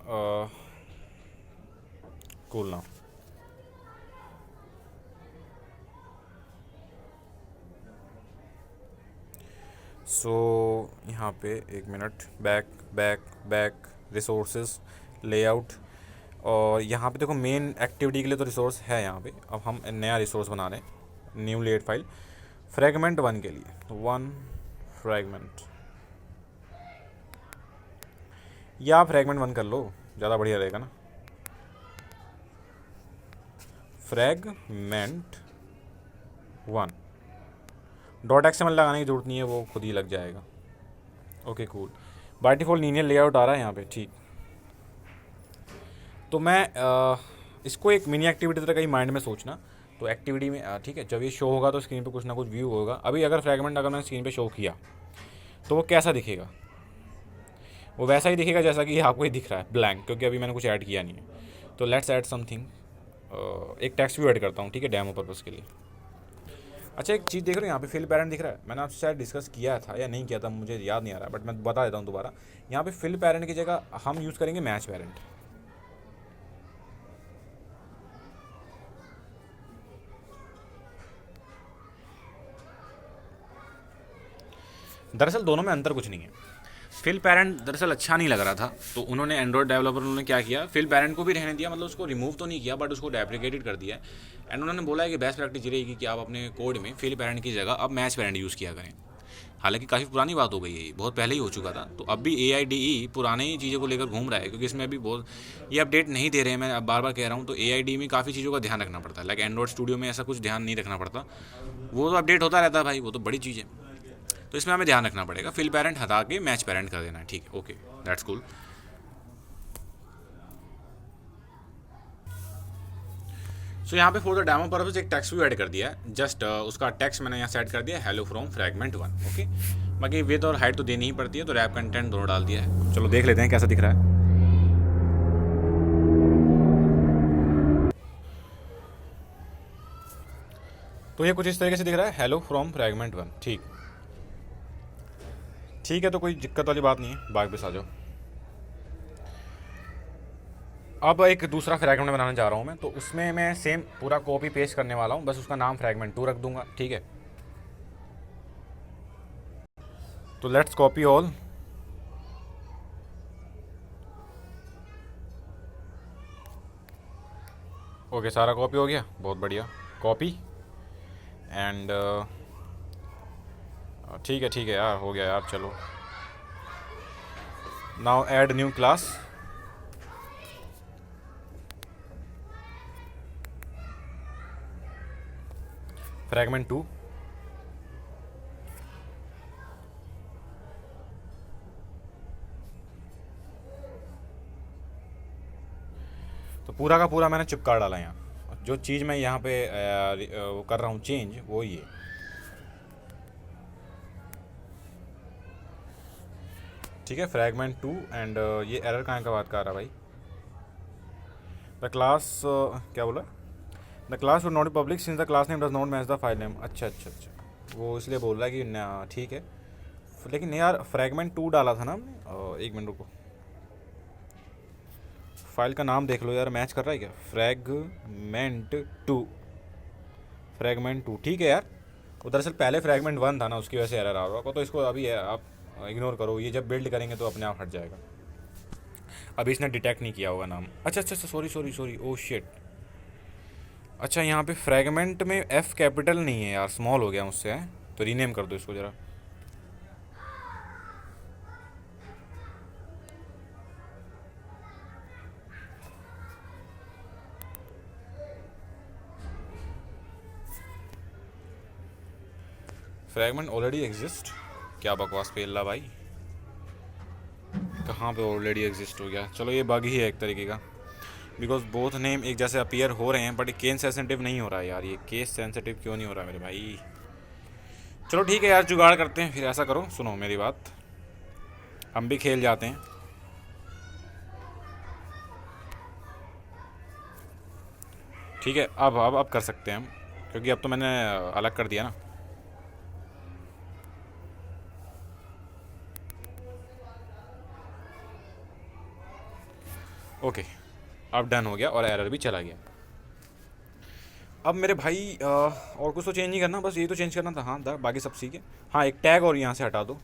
कूल ना। सो यहाँ पे एक minute, back back back, resources, layout, और यहाँ पे देखो मेन एक्टिविटी के लिए तो रिसोर्स है यहाँ पे। अब हम नया रिसोर्स बना रहे हैं, न्यू लेड फाइल फ्रैगमेंट 1 के लिए। तो 1 फ्रैगमेंट, या आप फ्रैगमेंट 1 कर लो, ज़्यादा बढ़िया रहेगा ना। फ्रैगमेंट 1, डॉट एक्सएमएल लगाने की जरूरत नहीं है, वो खुद ही लग जाएगा। Okay cool, by default linear layout आ रहा है यहाँ पे, ठीक। तो मैं इसको एक मिनी एक्टिविटी तरह का ही माइंड में सोचना। तो एक्टिविटी में ठीक है, जब ये शो होगा तो स्क्रीन पे कुछ ना कुछ व्यू होगा। अभी अगर फ्रैगमेंट अगर मैंने स्क्रीन पे शो किया तो वो कैसा दिखेगा? वो वैसा ही दिखेगा जैसा कि आपको ही दिख रहा है, ब्लैंक, क्योंकि अभी मैंने कुछ ऐड किया नहीं है। तो लेट्स ऐड समथिंग, एक टेक्स्ट भी ऐड करता हूँ, ठीक है, डेमो पर्पज़ के लिए। अच्छा एक चीज़ देख रहे हो यहाँ पे फिल पैरेंट दिख रहा है, मैंने आपसे शायद डिस्कस किया था या नहीं किया था, मुझे याद नहीं आ रहा, बट मैं बता देता हूँ दोबारा। यहाँ पे फिल पैरेंट की जगह हम यूज़ करेंगे मैच पैरेंट। दरअसल दोनों में अंतर कुछ नहीं है। फिल पैरेंट दरअसल अच्छा नहीं लग रहा था, तो उन्होंने एंड्रॉयड डेवलपर ने क्या किया, फिल पैरेंट को भी रहने दिया, मतलब उसको रिमूव तो नहीं किया बट उसको डेप्रिकेटेड कर दिया। एंड उन्होंने बोला है कि बेस्ट प्रैक्टिस ये रहेगी कि आप अपने कोड में फिल पैरेंट की जगह अब मैच पैरेंट यूज़ किया करें। हालांकि काफ़ी पुरानी बात हो गई है, बहुत पहले ही हो चुका था। तो अब भी AIDE पुराने ही चीज़ों को लेकर घूम रहा है, क्योंकि इसमें अभी बहुत ये अपडेट नहीं दे रहे हैं। मैं अब बार बार कह रहा हूँ, तो AIDE में काफ़ी चीज़ों का ध्यान रखना पड़ता है। लाइक एंड्रॉयड स्टूडियो में ऐसा कुछ ध्यान नहीं रखना पड़ता, वो तो अपडेट होता रहता है भाई, वो तो बड़ी चीज़ है। तो इसमें हमें ध्यान रखना पड़ेगा, फिल पैरेंट हटा के मैच पैरेंट कर देना है, ठीक है, ओके दैट्स कूल। सो यहाँ पे फॉर द डेमो पर्पस एक टेक्स्ट भी ऐड कर दिया है। जस्ट उसका टेक्स्ट मैंने यहाँ सेट कर दिया है, हेलो फ्रॉम फ्रैगमेंट 1, ओके। बाकी विड्थ और हाइट तो देनी ही पड़ती है, तो रैप कंटेंट दोनों डाल दिया है। चलो देख लेते हैं कैसा दिख रहा है। तो ये कुछ इस तरीके से दिख रहा है, हेलो फ्रॉम फ्रैगमेंट 1, ठीक। ठीक है, तो कोई दिक्कत वाली बात नहीं है, बाग पे आ जाओ। अब एक दूसरा फ्रैगमेंट बनाने जा रहा हूँ मैं, तो उसमें मैं सेम पूरा कॉपी पेस्ट करने वाला हूँ, बस उसका नाम फ्रैगमेंट 2 रख दूंगा, ठीक है। तो लेट्स कॉपी ऑल, ओके सारा कॉपी हो गया, बहुत बढ़िया। कॉपी एंड ठीक है यार, हो गया यार, चलो। Now add new class, fragment 2, तो पूरा का पूरा मैंने चिपका डाला यहाँ। जो चीज़ मैं यहाँ पे वो कर रहा हूँ चेंज, वो ये, ठीक है, फ्रैगमेंट 2 एंड ये एरर कहाँ का बात कर रहा भाई, द क्लास क्या बोला, the class would not be public since the class name does not match the file name. अच्छा, वो इसलिए बोल रहा है कि ठीक है, लेकिन यार फ्रैगमेंट 2 डाला था ना हमने। एक मिनट रुको, फाइल का नाम देख लो यार, मैच कर रहा है क्या, फ्रैगमेंट 2, ठीक है यार। वो दरअसल पहले फ्रैगमेंट 1 था ना, उसकी वजह से एरर आ रहा होगा, तो इसको अभी आप इग्नोर करो, ये जब बिल्ड करेंगे तो अपने आप हट जाएगा। अभी इसने डिटेक्ट नहीं किया होगा नाम। अच्छा, सॉरी, ओह शिट। अच्छा यहाँ पे फ्रैगमेंट में F कैपिटल नहीं है यार, स्मॉल हो गया मुझसे, है तो रीनेम कर दो इसको ज़रा। फ्रैगमेंट ऑलरेडी एग्जिस्ट, क्या बकवास पेल रहा भाई, कहाँ पे ऑलरेडी एग्जिस्ट हो गया। चलो ये बग ही है एक तरीके का, बिकॉज बोथ नेम एक जैसे अपीयर हो रहे हैं, बट केस सेंसिटिव नहीं हो रहा है यार, ये केस सेंसिटिव क्यों नहीं हो रहा मेरे भाई। चलो ठीक है यार, जुगाड़ करते हैं फिर। ऐसा करो, सुनो मेरी बात, हम भी खेल जाते हैं। ठीक है, अब कर सकते हैं हम, क्योंकि अब तो मैंने अलग कर दिया ना। ओके, अब डन हो गया और एरर भी चला गया। अब मेरे भाई और कुछ तो चेंज नहीं करना, बस ये तो चेंज करना था। हाँ बाकी सब ठीक है। हाँ एक टैग और यहाँ से हटा दो,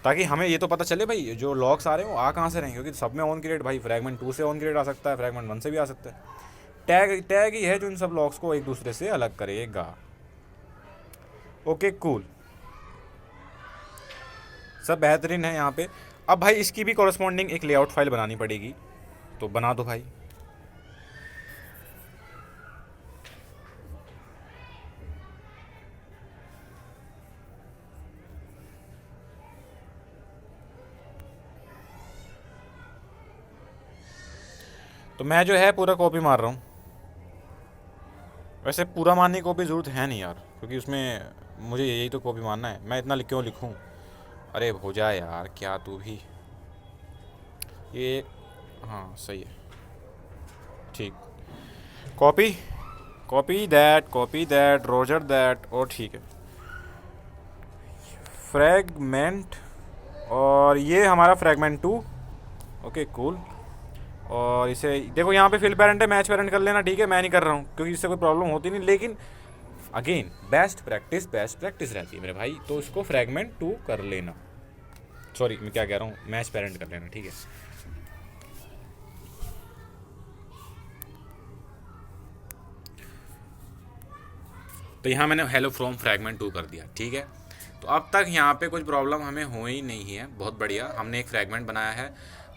ताकि हमें ये तो पता चले भाई जो लॉक्स आ रहे हैं वो आ कहाँ से रहे हैं, क्योंकि सब में ऑन क्रिएट भाई फ्रैगमेंट 2 से ऑन क्रिएट आ सकता है, फ्रैगमेंट 1 से भी आ सकता है। टैग टैग ही है जो इन सब लॉक्स को एक दूसरे से अलग करेगा। ओके कूल, सब बेहतरीन है यहाँ पे। अब भाई इसकी भी कॉरस्पॉन्डिंग एक लेआउट फाइल बनानी पड़ेगी, तो बना दो भाई। तो मैं जो है पूरा कॉपी मार रहा हूँ। वैसे पूरा मारने की कॉपी ज़रूरत है नहीं यार, क्योंकि उसमें मुझे यही तो कॉपी मारना है, मैं इतना क्यों लिखूँ। अरे हो जाए यार, क्या तू भी ये। हाँ सही है, ठीक। Copy copy that Roger that, और ठीक है फ्रैगमेंट, और ये हमारा फ्रैगमेंट 2। Okay cool. और इसे देखो यहाँ पे फिल पेरेंट है, मैच पेरेंट कर लेना, ठीक है। मैं नहीं कर रहा हूँ क्योंकि इससे कोई प्रॉब्लम होती नहीं, लेकिन अगेन बेस्ट प्रैक्टिस रहती है मेरे भाई, तो इसको फ्रैगमेंट 2 कर लेना। सॉरी मैं क्या कह रहा हूँ, मैच पेरेंट कर लेना, ठीक है। तो यहाँ मैंने हेलो फ्रॉम फ्रैगमेंट 2 कर दिया, ठीक है। तो अब तक यहाँ पे कुछ प्रॉब्लम हमें हो ही नहीं है, बहुत बढ़िया। हमने एक फ्रैगमेंट बनाया है,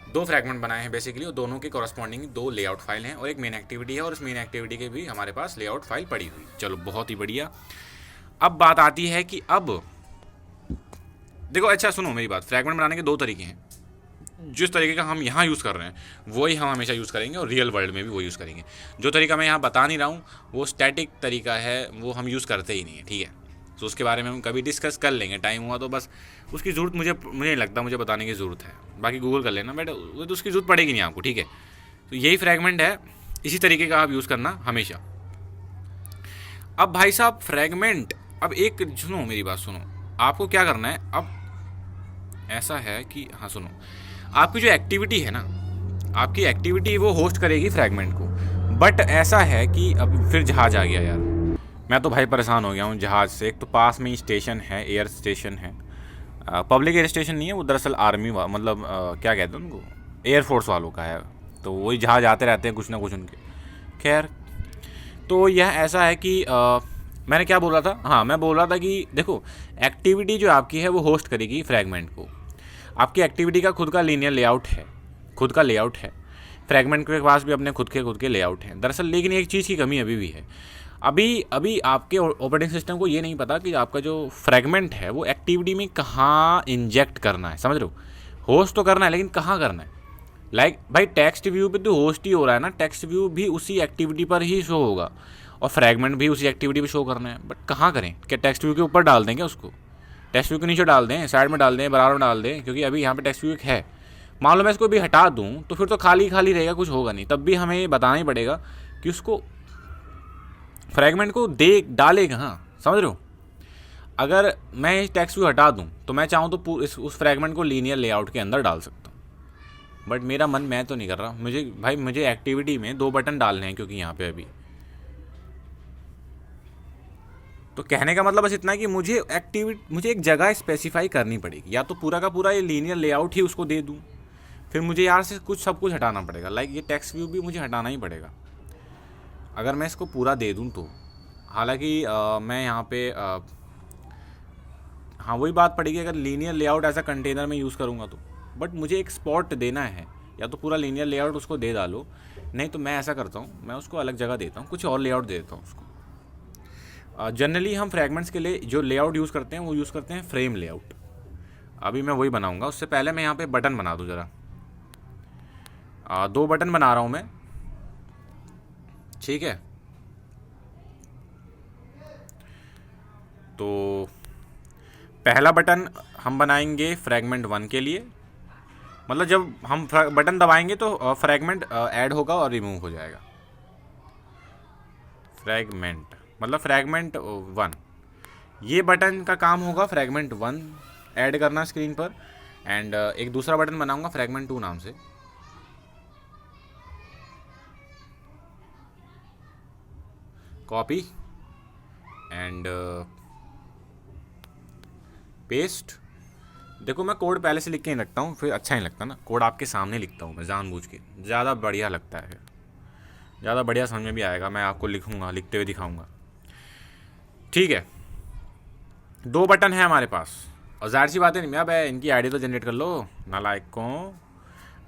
2 फ्रैगमेंट बनाए हैं बेसिकली, और दोनों के कॉरस्पॉन्डिंग 2 लेआउट फाइल हैं और एक मेन एक्टिविटी है, और इस मेन एक्टिविटी के भी हमारे पास लेआउट फाइल पड़ी हुई। चलो बहुत ही बढ़िया। अब बात आती है कि अब देखो, अच्छा सुनो मेरी बात, फ्रैगमेंट बनाने के 2 तरीके हैं। जिस तरीके का हम यहाँ यूज़ कर रहे हैं वही हम हमेशा यूज़ करेंगे, और रियल वर्ल्ड में भी वही यूज़ करेंगे। जो तरीका मैं यहाँ बता नहीं रहा हूँ वो स्टैटिक तरीका है, वो हम यूज़ करते ही नहीं है, ठीक है। तो उसके बारे में हम कभी डिस्कस कर लेंगे, टाइम हुआ तो। बस उसकी ज़रूरत मुझे नहीं लगता मुझे बताने की ज़रूरत है, बाकी गूगल कर लेना, बट वो तो उसकी ज़रूरत पड़ेगी नहीं आपको, ठीक है। तो यही फ्रैगमेंट है, इसी तरीके का आप यूज़ करना हमेशा। अब भाई साहब फ्रैगमेंट, अब एक सुनो मेरी बात सुनो, आपको क्या करना है अब। ऐसा है कि हाँ सुनो, आपकी जो एक्टिविटी है ना, आपकी एक्टिविटी वो होस्ट करेगी फ्रैगमेंट को, बट ऐसा है कि अब फिर जहाज़ आ गया यार। मैं तो भाई परेशान हो गया हूँ जहाज़ से। एक तो पास में ही स्टेशन है, एयर स्टेशन है, पब्लिक एयर स्टेशन नहीं है वो, दरअसल आर्मी मतलब क्या कहते हैं उनको, एयरफोर्स वालों का है। तो वही जहाज़ आते रहते हैं कुछ ना कुछ उनके। खैर, तो यह ऐसा है कि मैंने क्या बोल रहा था, हाँ मैं बोल रहा था कि देखो एक्टिविटी जो आपकी है वो होस्ट करेगी फ्रैगमेंट को। आपकी एक्टिविटी का खुद का लीनियर लेआउट है, खुद का लेआउट है। फ्रैगमेंट के पास भी अपने खुद के लेआउट हैं दरअसल, लेकिन एक चीज़ की कमी अभी भी है। अभी आपके ऑपरेटिंग सिस्टम को ये नहीं पता कि आपका जो फ्रैगमेंट है वो एक्टिविटी में कहाँ इंजेक्ट करना है, समझ रहे हो। होस्ट तो करना है लेकिन कहाँ करना है। लाइक भाई टेक्स्ट व्यू पे तो होस्ट ही हो रहा है ना, टेक्स्ट व्यू भी उसी एक्टिविटी पर ही शो होगा, और फ्रैगमेंट भी उसी एक्टिविटी पे शो करना है। बट कहाँ करें, क्या टेक्स्ट व्यू के ऊपर डाल दें, क्या उसको टेक्स्ट व्यू के नीचे डाल दें, साइड में डाल दें, बराबर में डाल दें, क्योंकि अभी यहाँ पे टेक्स्ट व्यू एक है। मान लो मैं इसको भी हटा दूँ तो फिर तो खाली खाली रहेगा, कुछ होगा नहीं। तब भी हमें बताना ही पड़ेगा कि उसको फ्रैगमेंट को दे डाले कहाँ, समझ रहे हो। अगर मैं टेक्स्ट व्यू हटा दूँ तो मैं चाहूँ तो उस फ्रैगमेंट को लीनियर लेआउट के अंदर डाल सकता हूँ, बट मेरा मन मैं तो नहीं कर रहा। मुझे एक्टिविटी में 2 बटन डालने हैं, क्योंकि यहाँ पे अभी तो कहने का मतलब बस इतना है कि मुझे एक जगह स्पेसिफाई करनी पड़ेगी, या तो पूरा का पूरा ये लीनियर लेआउट ही उसको दे दूँ, फिर मुझे यार से सब कुछ हटाना पड़ेगा। लाइक ये टेक्स्ट व्यू भी मुझे हटाना ही पड़ेगा अगर मैं इसको पूरा दे दूँ तो। हालांकि मैं यहाँ पे हाँ वही बात पड़ेगी अगर linear layout as a container में यूज़ करूँगा तो। बट मुझे एक स्पॉट देना है, या तो पूरा लीनियर लेआउट उसको दे डालो, नहीं तो मैं ऐसा करता हूँ, मैं उसको अलग जगह देता हूँ, कुछ और लेआउट दे देता हूँ उसको। जनरली हम फ्रैगमेंट्स के लिए जो लेआउट यूज़ करते हैं वो यूज़ करते हैं फ्रेम लेआउट। अभी मैं वही बनाऊँगा, उससे पहले मैं यहाँ पे बटन बना दूँ ज़रा। 2 बटन बना रहा हूँ मैं, ठीक है। तो पहला बटन हम बनाएंगे फ्रैगमेंट 1 के लिए, मतलब जब हम बटन दबाएंगे तो फ्रैगमेंट ऐड होगा और रिमूव हो जाएगा। फ्रैगमेंट मतलब फ्रैगमेंट 1, ये बटन का काम होगा फ्रैगमेंट 1 ऐड करना स्क्रीन पर, एंड एक दूसरा बटन बनाऊंगा फ्रैगमेंट 2 नाम से। Copy and paste. देखो मैं कोड पहले से लिख के नहीं रखता हूँ, फिर अच्छा नहीं लगता ना, कोड आपके सामने लिखता हूँ मैं जानबूझ के, ज़्यादा बढ़िया लगता है, ज़्यादा बढ़िया समझ में भी आएगा। मैं आपको लिखूँगा, लिखते हुए दिखाऊँगा, ठीक है। 2 बटन है हमारे पास, और जाहिर सी बात है नहीं, अब इनकी आईडी तो जनरेट कर लो नालायक को।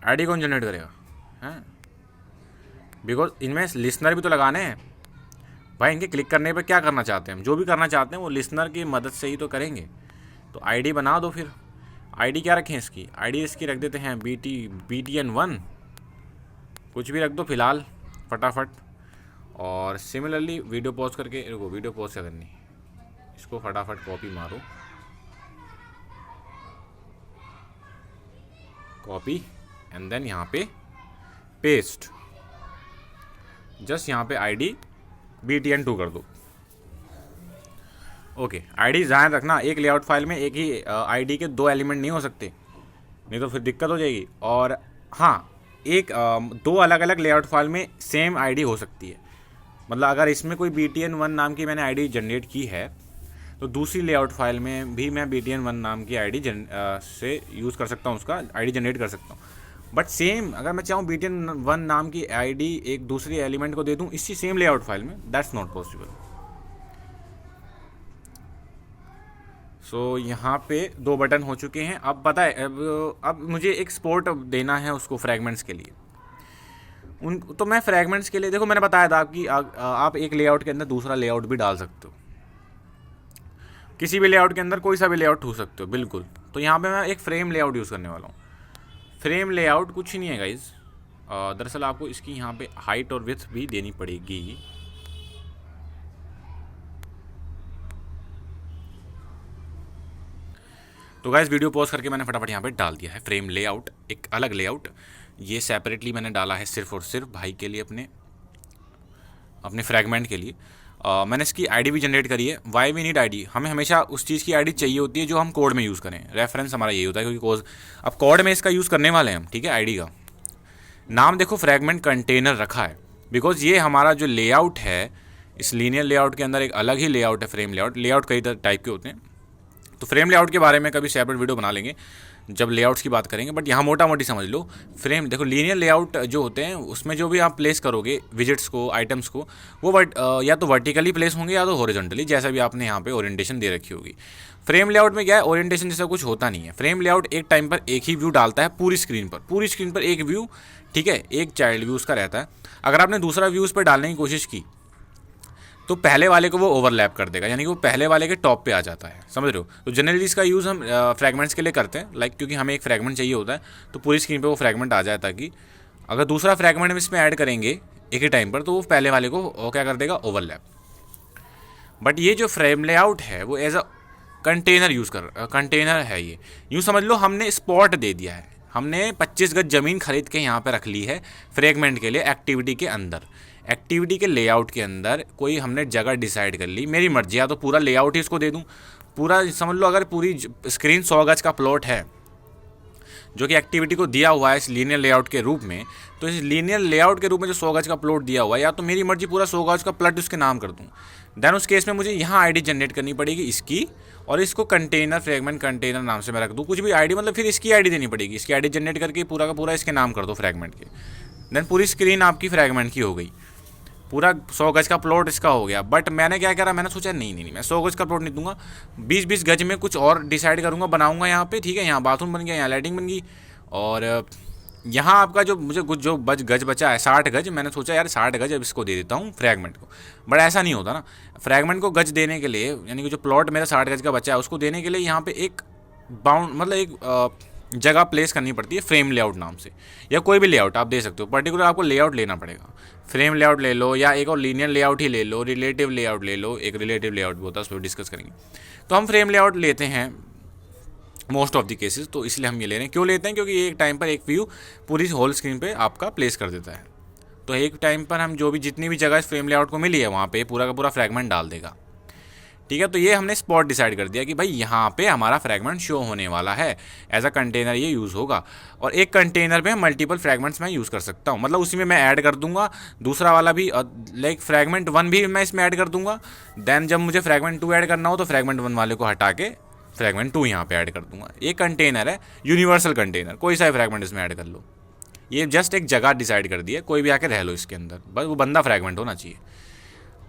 आईडी कौन जनरेट करेगा हैं? बिकॉज इनमें लिसनर भी तो लगाने हैं भाई। इनके क्लिक करने पे क्या करना चाहते हैं हम, जो भी करना चाहते हैं वो लिसनर की मदद से ही तो करेंगे। तो आईडी बना दो फिर। आईडी क्या रखें इसकी? आईडी इसकी रख देते हैं BTN1, कुछ भी रख दो फिलहाल फटाफट। और सिमिलरली वीडियो पॉज करके, रुको वीडियो पॉज क्या करनी, इसको फटाफट कॉपी मारो, कॉपी एंड देन यहाँ पे पेस्ट। जस्ट यहाँ पे आईडी BTN2 कर दो। ओके, आईडी ध्यान रखना, एक लेआउट फाइल में एक ही आईडी के 2 एलिमेंट नहीं हो सकते, नहीं तो फिर दिक्कत हो जाएगी। और हाँ, एक 2 अलग अलग लेआउट फाइल में सेम आईडी हो सकती है। मतलब अगर इसमें कोई BTN1 नाम की मैंने आईडी जनरेट की है, तो दूसरी लेआउट फाइल में भी मैं BTN1 नाम की आईडी से यूज़ कर सकता हूँ, उसका आईडी जनरेट कर सकता हूँ। बट सेम अगर मैं चाहूँ BTN1 नाम की आईडी एक दूसरी एलिमेंट को दे दूँ इसी सेम लेआउट फाइल में, दैट्स नॉट पॉसिबल। सो यहाँ पे 2 बटन हो चुके हैं। अब पता है, अब मुझे एक्सपोर्ट देना है उसको फ्रैगमेंट्स के लिए। तो मैं फ्रैगमेंट्स के लिए, देखो मैंने बताया था आपकी, आप एक लेआउट के अंदर दूसरा लेआउट भी डाल सकते हो, किसी भी लेआउट के अंदर कोई सा भी लेआउट हो सकते हो, बिल्कुल। तो यहाँ पे मैं एक फ्रेम लेआउट यूज़ करने वाला हूँ। फ्रेम लेआउट कुछ नहीं है गाइज, दरअसल आपको इसकी यहाँ पे हाइट और विड्थ भी देनी पड़ेगी। तो गाइज वीडियो पॉज करके मैंने फटाफट यहाँ पे डाल दिया है फ्रेम लेआउट, एक अलग लेआउट। ये सेपरेटली मैंने डाला है सिर्फ और सिर्फ भाई के लिए, अपने फ्रैगमेंट के लिए। मैंने इसकी आईडी भी जनरेट करी है। वाई वी नीड आईडी, हमें हमेशा उस चीज़ की आईडी चाहिए होती है जो हम कोड में यूज़ करें। रेफरेंस हमारा यही होता है, क्योंकि अब कोड में इसका यूज़ करने वाले हैं हम, ठीक है। आईडी का नाम देखो फ्रैगमेंट कंटेनर रखा है, बिकॉज ये हमारा जो लेआउट है, इस लीनियर लेआउट के अंदर एक अलग ही लेआउट है फ्रेम लेआउट। लेआउट कई टाइप के होते हैं, तो फ्रेम लेआउट के बारे में कभी सेपरेट वीडियो बना लेंगे जब लेआउट्स की बात करेंगे। बट यहाँ मोटा मोटी समझ लो, फ्रेम देखो, लीनियर लेआउट जो होते हैं उसमें जो भी आप प्लेस करोगे विजिट्स को, आइटम्स को, वो या तो वर्टिकली प्लेस होंगे या तो हॉरिजॉन्टली, जैसा भी आपने यहाँ पे ओरिएंटेशन दे रखी होगी। फ्रेम लेआउट में क्या है, ओरिएंटेशन जैसा कुछ होता नहीं है। फ्रेम लेआउट एक टाइम पर एक ही व्यू डालता है पूरी स्क्रीन पर एक व्यू, ठीक है, एक चाइल्ड व्यू उसका रहता है। अगर आपने दूसरा व्यू उस पर डालने की कोशिश की तो पहले वाले को वो ओवरलैप कर देगा, यानी कि वो पहले वाले के टॉप पे आ जाता है, समझ रहे हो। तो जनरली इसका यूज़ हम फ्रैगमेंट्स के लिए करते हैं, क्योंकि हमें एक फ्रैगमेंट चाहिए होता है, तो पूरी स्क्रीन पे वो फ्रैगमेंट आ जाए, ताकि अगर दूसरा फ्रैगमेंट हम इसमें ऐड करेंगे एक ही टाइम पर तो वो पहले वाले को क्या कर देगा, ओवरलैप। बट ये जो फ्रेम लेआउट है वो एज अ कंटेनर है। ये यूँ समझ लो, हमने स्पॉट दे दिया है, हमने 25 गज ज़मीन खरीद के यहाँ पे रख ली है फ्रैगमेंट के लिए, एक्टिविटी के अंदर, एक्टिविटी के लेआउट के अंदर कोई हमने जगह डिसाइड कर ली। मेरी मर्जी, या तो पूरा लेआउट ही इसको दे दूँ, पूरा समझ लो, अगर पूरी स्क्रीन 100 गज का प्लॉट है जो कि एक्टिविटी को दिया हुआ है इस लीनियर लेआउट के रूप में, तो इस लीनियर लेआउट के रूप में जो 100 गज का प्लॉट दिया हुआ है, या तो मेरी मर्जी पूरा 100 गज का प्लॉट उसके नाम कर दूँ, देन उस केस में मुझे यहाँ आईडी जनरेट करनी पड़ेगी इसकी, और इसको कंटेनर, फ्रैगमेंट कंटेनर नाम से मैं रख दूँ, कुछ भी आईडी, मतलब फिर इसकी आईडी देनी पड़ेगी। इसकी आईडी जनरेट करके पूरा का पूरा इसके नाम कर दो फ्रैगमेंट के, देन पूरी स्क्रीन आपकी फ्रैगमेंट की हो गई, पूरा 100 गज का प्लॉट इसका हो गया। बट मैंने क्या करा, मैंने सोचा नहीं मैं 100 गज का प्लॉट नहीं दूंगा, 20-20 गज में कुछ और डिसाइड करूंगा, बनाऊंगा यहाँ पे, ठीक है। यहाँ बाथरूम बन गया, यहाँ लाइटिंग बन गई, और यहाँ आपका जो मुझे कुछ जो गज बचा है 60 गज, मैंने सोचा यार 60 गज अब इसको दे देता हूँ फ्रैगमेंट को। बट ऐसा नहीं होता ना, फ्रैगमेंट को गज देने के लिए, यानी कि जो प्लॉट मेरा 60 गज का बचा है उसको देने के लिए यहाँ पे एक बाउंड, मतलब एक जगह प्लेस करनी पड़ती है फ्रेम लेआउट नाम से, या कोई भी लेआउट आप दे सकते हो, पर्टिकुलर आपको लेआउट लेना पड़ेगा। फ्रेम लेआउट ले लो, या एक और लीनियर लेआउट ही ले लो, रिलेटिव लेआउट ले लो, एक रिलेटिव लेआउट भी होता है, उस पर डिस्कस करेंगे। तो हम फ्रेम लेआउट लेते हैं मोस्ट ऑफ द केसेस, तो इसलिए हम ये ले रहे हैं। क्यों लेते हैं, क्योंकि ये एक टाइम पर एक व्यू पूरी होल स्क्रीन पे आपका प्लेस कर देता है। तो एक टाइम पर हम जो भी जितनी भी जगह इस फ्रेम लेआउट को मिली है वहाँ पे पूरा का पूरा फ्रैगमेंट डाल देगा, ठीक है। तो ये हमने स्पॉट डिसाइड कर दिया कि भाई यहाँ पे हमारा फ्रैगमेंट शो होने वाला है, एज अ कंटेनर ये यूज़ होगा। और एक कंटेनर में मल्टीपल फ्रैगमेंट्स मैं यूज़ कर सकता हूँ, मतलब उसी में मैं ऐड कर दूंगा दूसरा वाला भी, लाइक फ्रैगमेंट 1 भी मैं इसमें ऐड कर दूंगा। देन जब मुझे फ्रैगमेंट 2 ऐड करना हो तो फ्रैगमेंट 1 वाले को हटा के फ्रैगमेंट 2 यहाँ पे ऐड कर दूंगा। ये कंटेनर है, यूनिवर्सल कंटेनर, कोई सा फ्रैगमेंट इसमें ऐड कर लो। ये जस्ट एक जगह डिसाइड कर दी है, कोई भी आके रह लो इसके अंदर, बस वो बंदा फ्रैगमेंट होना चाहिए।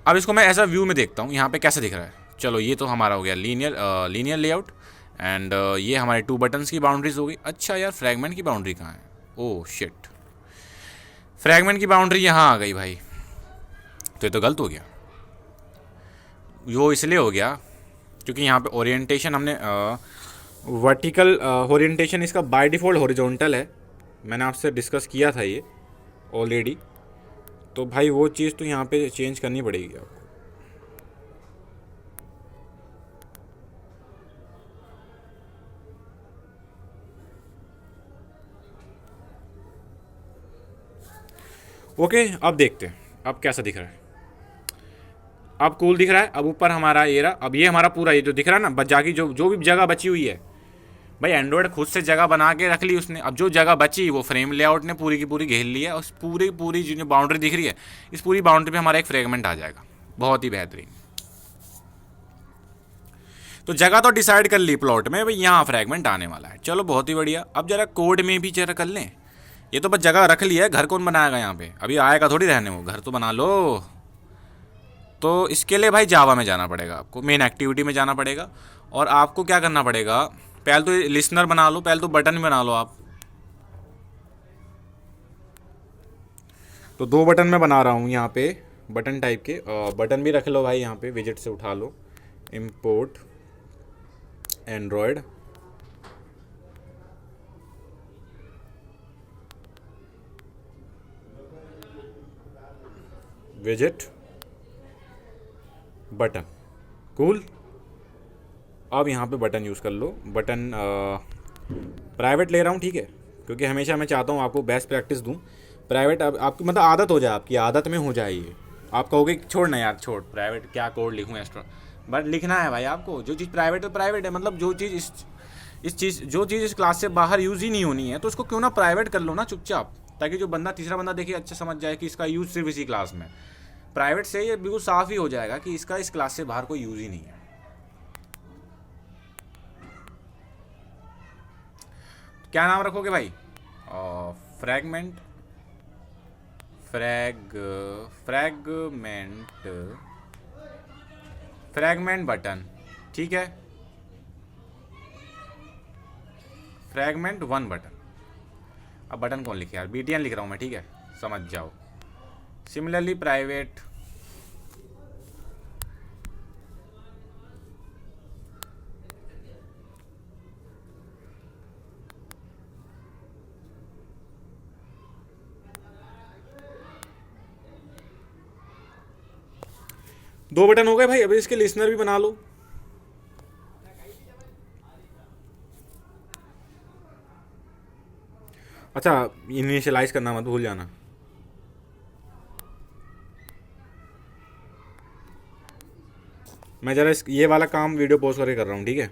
अब इसको मैं ऐसा व्यू में देखता हूँ यहाँ पे कैसा दिख रहा है। चलो ये तो हमारा हो गया लीनियर लेआउट, एंड ये हमारे 2 बटन्स की बाउंड्रीज हो गई। अच्छा यार, फ्रैगमेंट की बाउंड्री कहाँ है? ओह शिट, फ्रैगमेंट की बाउंड्री यहाँ आ गई भाई। तो ये तो गलत हो गया। वो इसलिए हो गया क्योंकि यहाँ पे ओरिएंटेशन हमने वर्टिकल ओरिएंटेशन इसका बाय डिफ़ॉल्ट हॉरिजॉन्टल है, मैंने आपसे डिस्कस किया था ये ऑलरेडी। तो भाई वो चीज़ तो यहाँ पे चेंज करनी पड़ेगी आपको। ओके, अब देखते हैं अब कैसा दिख रहा है। अब कूल दिख रहा है। अब ऊपर हमारा ये रहा, अब ये हमारा पूरा ये जो दिख रहा है ना, बच जागी जो भी जगह बची हुई है भाई, एंड्रॉयड खुद से जगह बना के रख ली उसने। अब जो जगह बची वो फ्रेम लेआउट ने पूरी की पूरी घेर ली है, और पूरी जो बाउंड्री दिख रही है, इस पूरी बाउंड्री पे हमारा एक फ्रेगमेंट आ जाएगा। बहुत ही बेहतरीन। तो जगह तो डिसाइड कर ली प्लॉट में भाई, यहाँ फ्रेगमेंट आने वाला है। चलो बहुत ही बढ़िया। अब जरा कोड में भी जरा कर लें। ये तो बस जगह रख ली है, घर कौन बनाएगा यहाँ पे? अभी आएगा थोड़ी रहने, वो घर तो बना लो। तो इसके लिए भाई जावा में जाना पड़ेगा आपको, मेन एक्टिविटी में जाना पड़ेगा। और आपको क्या करना पड़ेगा, पहले तो लिसनर बना लो, पहले तो बटन बना लो आप। तो 2 बटन मैं बना रहा हूँ यहाँ पे, बटन टाइप के। बटन भी रख लो भाई, यहाँ पे विजिट से उठा लो, इंपोर्ट एंड्रॉयड, विजिट, बटन, कूल। अब यहाँ पे बटन यूज़ कर लो। बटन प्राइवेट ले रहा हूँ, ठीक है, क्योंकि हमेशा मैं चाहता हूँ आपको बेस्ट प्रैक्टिस दूँ। प्राइवेट अब आपकी मतलब आदत हो जाए, आपकी आदत में हो जाए ये। आप कहोगे छोड़ ना यार, छोड़ प्राइवेट क्या कोड लिखूँ एक्स्ट्रा, बट लिखना है भाई आपको। जो चीज़ प्राइवेट है प्राइवेट है, मतलब जो चीज़ जो चीज़ इस क्लास से बाहर यूज़ ही नहीं होनी है तो उसको क्यों ना प्राइवेट कर लो ना चुपचाप, ताकि जो बंदा तीसरा बंदा देखे अच्छा समझ जाए कि इसका यूज़ सिर्फ इसी क्लास में। प्राइवेट से ये बिल्कुल साफ ही हो जाएगा कि इसका इस क्लास से बाहर कोई यूज़ ही नहीं है। क्या नाम रखोगे भाई? फ्रैगमेंट बटन, ठीक है। Fragment 1 button. अब बटन कौन लिखे यार, BTN लिख रहा हूँ मैं, ठीक है, समझ जाओ। सिमिलरली प्राइवेट दो बटन हो गए भाई। अभी इसके लिसनर भी बना लो। अच्छा, इनिशियलाइज करना मत भूल जाना। मैं जरा ये वाला काम वीडियो पोस्ट करके कर रहा हूँ, ठीक है।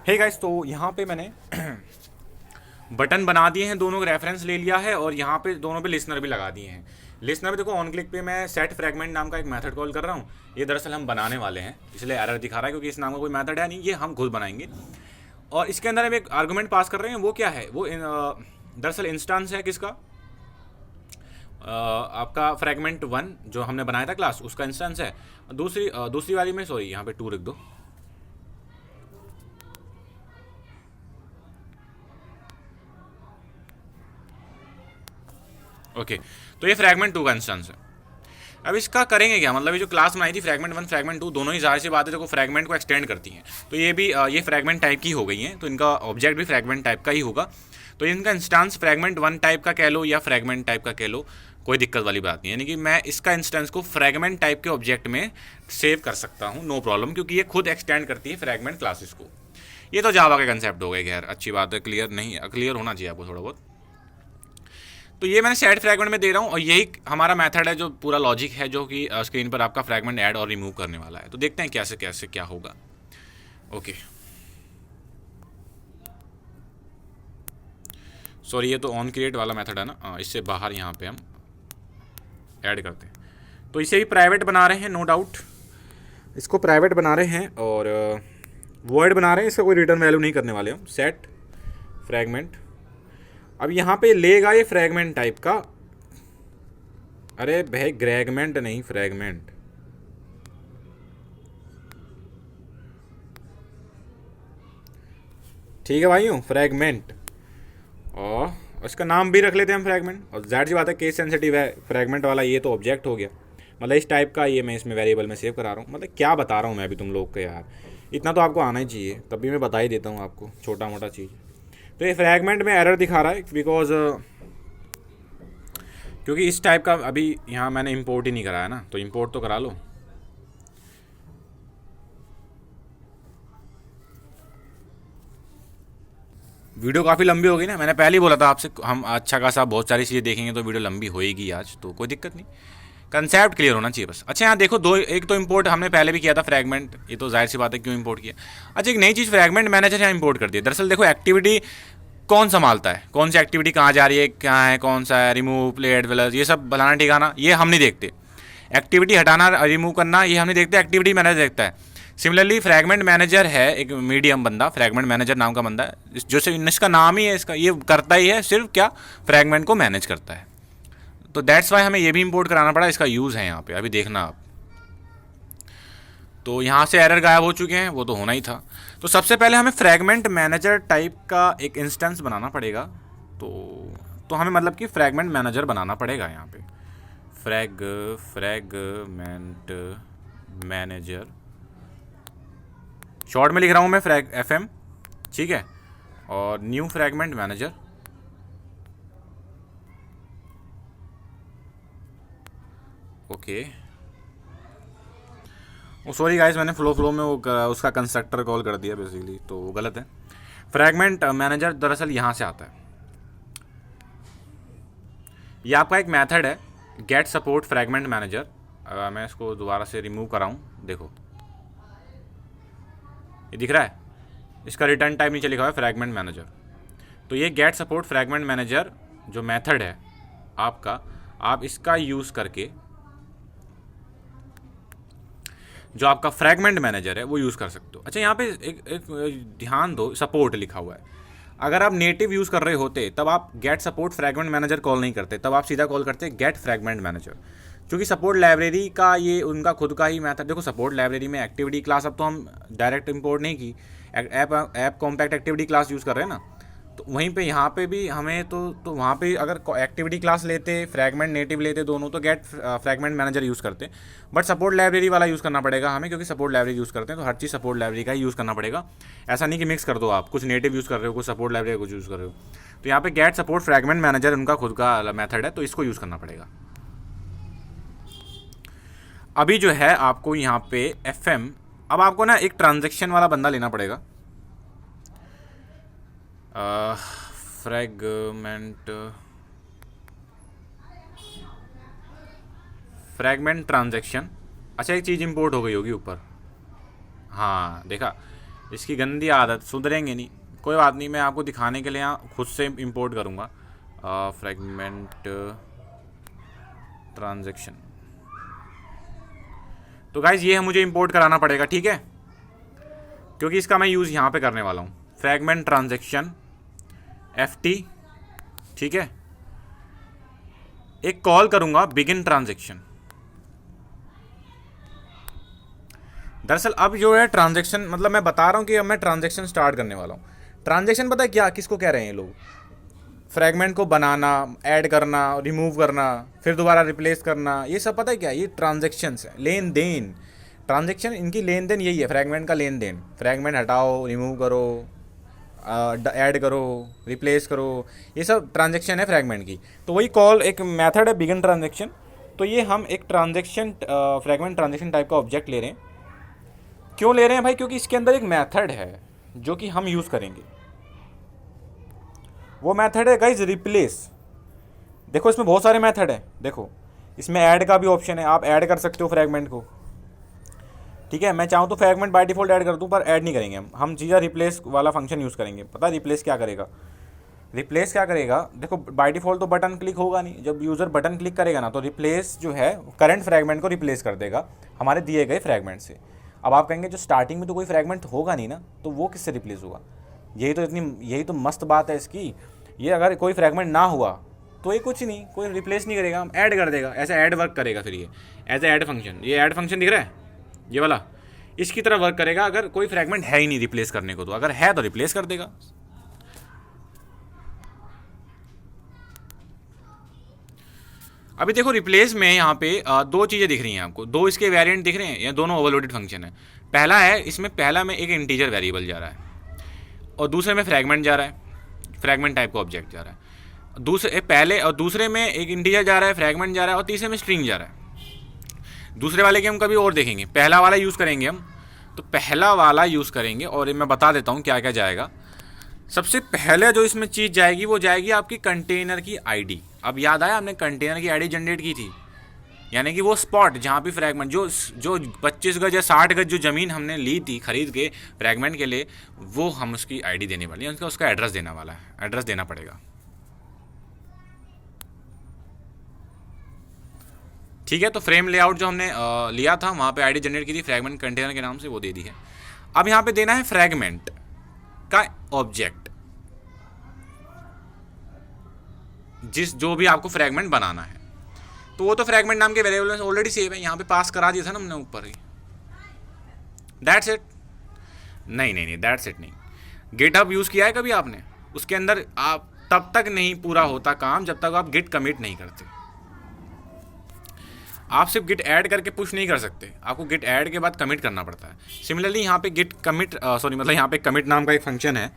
हे गाइस, तो यहाँ पे मैंने बटन बना दिए हैं, दोनों का रेफरेंस ले लिया है, और यहाँ पे दोनों पे लिसनर भी लगा दिए हैं। लिसनर पे देखो, ऑन क्लिक पे मैं सेट फ्रैगमेंट नाम का एक मेथड कॉल कर रहा हूँ। ये दरअसल हम बनाने वाले हैं, इसलिए एरर दिखा रहा है, क्योंकि इस नाम का कोई मेथड है नहीं, ये हम खुद बनाएंगे। और इसके अंदर हम एक आर्गूमेंट पास कर रहे हैं। वो क्या है? वो दरअसल इंस्टांस है किसका? आपका फ्रैगमेंट 1 जो हमने बनाया था क्लास, उसका इंस्टेंस है। दूसरी वाली में, सॉरी, यहाँ पे 2 लिख दो। ओके, तो ये फ्रैगमेंट 2 का इंस्टेंस है। अब इसका करेंगे क्या, मतलब ये जो क्लास बनाई थी फ्रैगमेंट 1 फ्रैगमेंट 2 दोनों ही जाहिर सी बात है देखो फ्रैगमेंट को एक्सटेंड करती हैं, तो ये भी ये फ्रैगमेंट टाइप की हो गई हैं, तो इनका ऑब्जेक्ट भी फ्रैगमेंट टाइप का ही होगा। तो इनका इंस्टेंस फ्रैगमेंट 1 टाइप का कह लो या फ्रैगमेंट टाइप का कह लो, कोई दिक्कत वाली बात नहीं है। यानी कि मैं इसका इंस्टेंस को फ्रैगमेंट टाइप के ऑब्जेक्ट में सेव कर सकता हूँ, नो प्रॉब्लम, क्योंकि ये खुद एक्सटेंड करती है फ्रैगमेंट क्लासेस को। ये तो जावा के कंसेप्ट हो गए, खैर अच्छी बात है, क्लियर नहीं, क्लियर होना चाहिए आपको थोड़ा बहुत। तो ये मैंने सेट फ्रैगमेंट में दे रहा हूँ और यही हमारा मेथड है, जो पूरा लॉजिक है जो कि स्क्रीन पर आपका फ्रैगमेंट ऐड और रिमूव करने वाला है। तो देखते हैं कैसे कैसे क्या होगा। ओके, सॉरी ये तो ऑन क्रिएट वाला मेथड है ना, इससे बाहर यहाँ पे हम ऐड करते हैं। तो इसे भी प्राइवेट बना रहे हैं, नो डाउट इसको प्राइवेट बना रहे हैं और वॉइड बना रहे हैं, इसका कोई रिटर्न वैल्यू नहीं करने वाले हम। सेट फ्रैगमेंट, अब यहाँ पे लेगा ये फ्रैगमेंट टाइप का, अरे भाई ग्रैगमेंट नहीं फ्रैगमेंट, ठीक है भाइयों, फ्रैगमेंट, और इसका नाम भी रख लेते हैं हम फ्रैगमेंट। और ज़ाहिर सी बात है केस सेंसिटिव है फ्रैगमेंट वाला, ये तो ऑब्जेक्ट हो गया, मतलब इस टाइप का ये मैं इसमें वेरिएबल में सेव करा रहा हूँ। मतलब क्या बता रहा हूँ मैं अभी तुम लोग को यार, इतना तो आपको आना ही चाहिए, तभी मैं बता ही देता हूँ आपको छोटा मोटा चीज़। तो ये फ्रैगमेंट में एरर दिखा रहा है बिकॉज क्योंकि इस टाइप का अभी यहाँ मैंने इंपोर्ट ही नहीं कराया ना, तो इंपोर्ट तो करा लो। वीडियो काफ़ी लंबी हो गई ना, मैंने पहले ही बोला था आपसे हम अच्छा खासा बहुत सारी चीज़ें देखेंगे तो वीडियो लंबी होएगी आज, तो कोई दिक्कत नहीं, कंसेप्ट क्लियर होना चाहिए बस। अच्छा यहाँ देखो दो, एक तो इंपोर्ट हमने पहले भी किया था फ्रैगमेंट, ये तो जाहिर सी बात है क्यों इंपोर्ट किया। अच्छा एक नई चीज़ फ्रैगमेंट मैनेजर यहाँ इंपोर्ट कर दिया। दरअसल देखो एक्टिविटी कौन संभालता है, कौन सी एक्टिविटी कहाँ जा रही है, क्या है, कौन सा है, रिमूव प्लेट वेलर, ये सब बनाना ठिकाना ये हम नहीं देखते। एक्टिविटी हटाना रिमूव करना ये हम नहीं देखते, एक्टिविटी मैनेजर देखता है। सिमिलरली फ्रैगमेंट मैनेजर है एक मीडियम बंदा, फ्रैगमेंट मैनेजर नाम का बंदा है, जो से इसका नाम ही है, इसका ये करता ही है सिर्फ क्या, फ्रैगमेंट को मैनेज करता है। तो दैट्स वाई हमें ये भी इंपोर्ट कराना पड़ा, इसका यूज़ है यहाँ पे, अभी देखना आप। तो यहाँ से एरर गायब हो चुके हैं, वो तो होना ही था। तो सबसे पहले हमें फ्रैगमेंट मैनेजर टाइप का एक इंस्टेंस बनाना पड़ेगा। तो हमें मतलब कि फ्रैगमेंट मैनेजर बनाना पड़ेगा यहाँ पे, फ्रैगमेंट मैनेजर, शॉर्ट में लिख रहा हूँ मैं फ्रैग FM, ठीक है, और न्यू फ्रैगमेंट मैनेजर। ओके, वो सॉरी गाइस मैंने फ्लो में वो उसका कंस्ट्रक्टर कॉल कर दिया बेसिकली, तो वो गलत है। फ्रैगमेंट मैनेजर दरअसल यहाँ से आता है, ये आपका एक मेथड है गेट सपोर्ट फ्रैगमेंट मैनेजर। मैं इसको दोबारा से रिमूव कराऊँ, देखो ये दिख रहा है, इसका रिटर्न टाइप नीचे लिखा हुआ है फ्रैगमेंट मैनेजर। तो ये गेट सपोर्ट फ्रैगमेंट मैनेजर जो मेथड है आपका, आप इसका यूज़ करके जो आपका फ्रैगमेंट मैनेजर है वो यूज़ कर सकते हो। अच्छा यहाँ पे एक ध्यान दो, सपोर्ट लिखा हुआ है, अगर आप नेटिव यूज़ कर रहे होते तब आप get support fragment manager call नहीं करते, तब आप सीधा कॉल करते गेट फ्रैगमेंट मैनेजर। क्योंकि सपोर्ट लाइब्रेरी का ये उनका खुद का ही मेथड, देखो सपोर्ट लाइब्रेरी में एक्टिविटी क्लास अब तो हम डायरेक्ट इंपोर्ट नहीं की, app compact activity class use कर रहे हैं ना, तो वहीं पे यहाँ पे भी हमें तो वहाँ पे अगर एक्टिविटी क्लास लेते, फ्रैगमेंट नेटिव लेते दोनों, तो गेट फ्रैगमेंट मैनेजर यूज़ करते। बट सपोर्ट लाइब्रेरी वाला यूज़ करना पड़ेगा हमें, क्योंकि सपोर्ट लाइब्रेरी यूज़ करते हैं तो हर चीज़ सपोर्ट लाइब्रेरी का ही यूज़ करना पड़ेगा। ऐसा नहीं कि मिक्स कर दो, आप कुछ नेटिव यूज़ कर रहे हो, कुछ सपोर्ट लाइब्रेरी कुछ यूज़ कर रहे हो। तो यहाँ पे गेट सपोर्ट फ्रैगमेंट मैनेजर उनका खुद का मेथड है, तो इसको यूज़ करना पड़ेगा। अभी जो है आपको यहाँ पे FM, अब आपको ना एक ट्रांजेक्शन वाला बंदा लेना पड़ेगा, फ्रैगमेंट ट्रांजैक्शन। अच्छा एक चीज़ इंपोर्ट हो गई होगी ऊपर, हाँ देखा, इसकी गंदी आदत, सुधरेंगे नहीं, कोई बात नहीं, मैं आपको दिखाने के लिए यहाँ खुद से इंपोर्ट करूँगा फ्रैगमेंट ट्रांजैक्शन। तो गाइज ये मुझे इंपोर्ट कराना पड़ेगा, ठीक है, क्योंकि इसका मैं यूज़ यहाँ पे करने वाला हूँ, फ्रैगमेंट ट्रांजैक्शन FT, ठीक है, एक कॉल करूँगा बिगिन ट्रांजैक्शन। दरअसल अब जो है ट्रांजैक्शन, मतलब मैं बता रहा हूँ कि अब मैं ट्रांजैक्शन स्टार्ट करने वाला हूँ। ट्रांजैक्शन पता है क्या, किसको कह रहे हैं ये लोग, फ्रैगमेंट को बनाना, ऐड करना, रिमूव करना, फिर दोबारा रिप्लेस करना, ये सब पता है क्या, ये ट्रांजैक्शंस है, लेन देन। ट्रांजैक्शन इनकी लेन देन यही है, फ्रैगमेंट का लेन देन, फ्रैगमेंट हटाओ, रिमूव करो, ऐड करो, रिप्लेस करो, ये सब ट्रांजैक्शन है फ्रैगमेंट की। तो वही कॉल एक मेथड है बिगिन ट्रांजैक्शन। तो ये हम एक ट्रांजैक्शन फ्रैगमेंट ट्रांजैक्शन टाइप का ऑब्जेक्ट ले रहे हैं। क्यों ले रहे हैं भाई, क्योंकि इसके अंदर एक मेथड है जो कि हम यूज़ करेंगे, वो मेथड है गाइज रिप्लेस। देखो इसमें बहुत सारे मेथड है, देखो इसमें ऐड का भी ऑप्शन है, आप ऐड कर सकते हो फ्रैगमेंट को, ठीक है। मैं चाहूँ तो फ्रैगमेंट बाय डिफॉल्ट ऐड कर दूँ, पर ऐड नहीं करेंगे हम सीधा रिप्लेस वाला फंक्शन यूज़ करेंगे। पता है रिप्लेस क्या करेगा? रिप्लेस क्या करेगा, देखो बाय डिफॉल्ट तो बटन क्लिक होगा नहीं, जब यूज़र बटन क्लिक करेगा ना तो रिप्लेस जो है करंट फ्रैगमेंट को रिप्लेस कर देगा हमारे दिए गए फ्रैगमेंट से। अब आप कहेंगे जो स्टार्टिंग में तो कोई फ्रैगमेंट होगा नहीं ना, तो वो किससे रिप्लेस होगा? यही तो मस्त बात है इसकी। ये अगर कोई फ्रैगमेंट ना हुआ तो ये कुछ नहीं, कोई रिप्लेस नहीं करेगा, हम ऐड कर देगा, ऐसा ऐड वर्क करेगा। फिर ये एज ऐड फंक्शन, ये ऐड फंक्शन दिख रहा है ये वाला, इसकी तरह वर्क करेगा अगर कोई फ्रैगमेंट है ही नहीं रिप्लेस करने को, तो अगर है तो रिप्लेस कर देगा। अभी देखो रिप्लेस में यहाँ पे दो चीज़ें दिख रही हैं आपको, दो इसके वेरिएंट दिख रहे हैं, या दोनों ओवरलोडेड फंक्शन है। पहला है इसमें, पहला में एक इंटीजर वेरिएबल जा रहा है और दूसरे में फ्रैगमेंट जा रहा है, फ्रैगमेंट टाइप का ऑब्जेक्ट जा रहा है। दूसरे में एक इंटीजर जा रहा है, फ्रैगमेंट जा रहा है, और तीसरे में स्ट्रिंग जा रहा है। दूसरे वाले के हम कभी और देखेंगे, पहला वाला यूज़ करेंगे हम, तो पहला वाला यूज़ करेंगे और मैं बता देता हूँ क्या क्या जाएगा। सबसे पहले जो इसमें चीज़ जाएगी वो जाएगी आपकी कंटेनर की आईडी। अब याद आया हमने कंटेनर की आईडी जनरेट की थी, यानी कि वो स्पॉट जहाँ पे फ्रैगमेंट जो 25 गज या 60 गज जो ज़मीन हमने ली थी खरीद के फ्रैगमेंट के लिए, वो हम उसकी आईडी देने वाली है, उसका एड्रेस देने वाला है, एड्रेस देना पड़ेगा, ठीक है। तो फ्रेम लेआउट जो हमने लिया था वहाँ पे आईडी जनरेट की थी फ्रैगमेंट कंटेनर के नाम से, वो दे दी है। अब यहाँ पे देना है फ्रैगमेंट का ऑब्जेक्ट, जो भी आपको फ्रैगमेंट बनाना है, तो वो तो फ्रैगमेंट नाम के वेरिएबल में ऑलरेडी सेव है, यहाँ पे पास करा दिया था ना हमने ऊपर ही, दैट्स इट। नहीं दैट्स इट नहीं। गिटहब यूज़ किया है कभी आपने? उसके अंदर आप तब तक नहीं पूरा होता काम जब तक आप गिट कमिट नहीं करते। आप सिर्फ गिट ऐड करके पुश नहीं कर सकते, आपको गिट ऐड के बाद कमिट करना पड़ता है। सिमिलरली यहाँ पे गिट कमिट मतलब यहाँ पे कमिट नाम का एक फंक्शन है,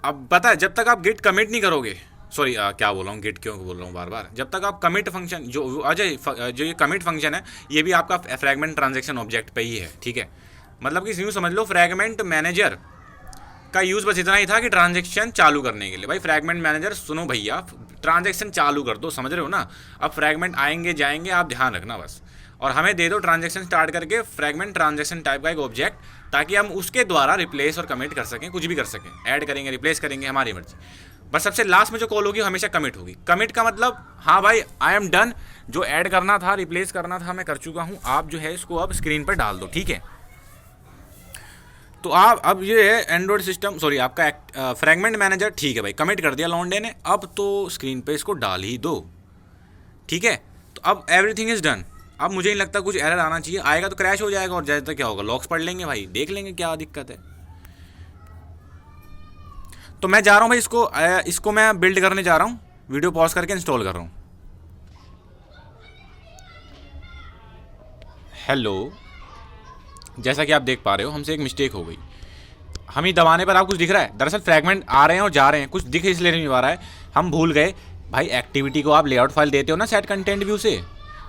अब पता है जब तक आप गिट कमिट नहीं करोगे, सॉरी क्या बोल रहा हूँ, गिट क्यों बोल रहा हूँ बार बार, जब तक आप कमिट फंक्शन जो ये कमिट फंक्शन है, ये भी आपका फ्रैगमेंट ट्रांजैक्शन ऑब्जेक्ट पे ही है, ठीक है। मतलब कि यूँ समझ लो फ्रैगमेंट मैनेजर का यूज़ बस इतना ही था कि ट्रांजैक्शन चालू करने के लिए, भाई फ्रैगमेंट मैनेजर सुनो भैया ट्रांजैक्शन चालू कर दो, समझ रहे हो ना। अब फ्रैगमेंट आएंगे जाएंगे, आप ध्यान रखना बस, और हमें दे दो ट्रांजैक्शन स्टार्ट करके फ्रैगमेंट ट्रांजैक्शन टाइप का एक ऑब्जेक्ट, ताकि हम उसके द्वारा रिप्लेस और कमिट कर सकें, कुछ भी कर सकें, ऐड करेंगे रिप्लेस करेंगे हमारी मर्जी। बस सबसे लास्ट में जो कॉल होगी हमेशा कमिट होगी। कमिट का मतलब हाँ भाई आई एम डन, जो ऐड करना था रिप्लेस करना था मैं कर चुका हूँ, आप जो है इसको अब स्क्रीन पर डाल दो, ठीक है। तो आप अब ये है एंड्रॉयड सिस्टम, सॉरी आपका फ्रैगमेंट मैनेजर, ठीक है भाई कमिट कर दिया लॉन्डे ने, अब तो स्क्रीन पे इसको डाल ही दो, ठीक है। तो अब एवरीथिंग इज डन। अब मुझे नहीं लगता कुछ एरर आना चाहिए, आएगा तो क्रैश हो जाएगा, और ज़्यादातर क्या होगा लॉक्स पढ़ लेंगे भाई, देख लेंगे क्या दिक्कत है। तो मैं जा रहा हूँ भाई, इसको मैं बिल्ड करने जा रहा हूँ, वीडियो पॉज करके इंस्टॉल कर रहा हूँ। हेलो, जैसा कि आप देख पा रहे हो हमसे एक मिस्टेक हो गई, हम ही दबाने पर आप कुछ दिख रहा है, दरअसल फ्रैगमेंट आ रहे हैं और जा रहे हैं, कुछ दिख इसलिए नहीं पा रहा है, हम भूल गए भाई एक्टिविटी को आप लेआउट फाइल देते हो ना सेट कंटेंट व्यू से,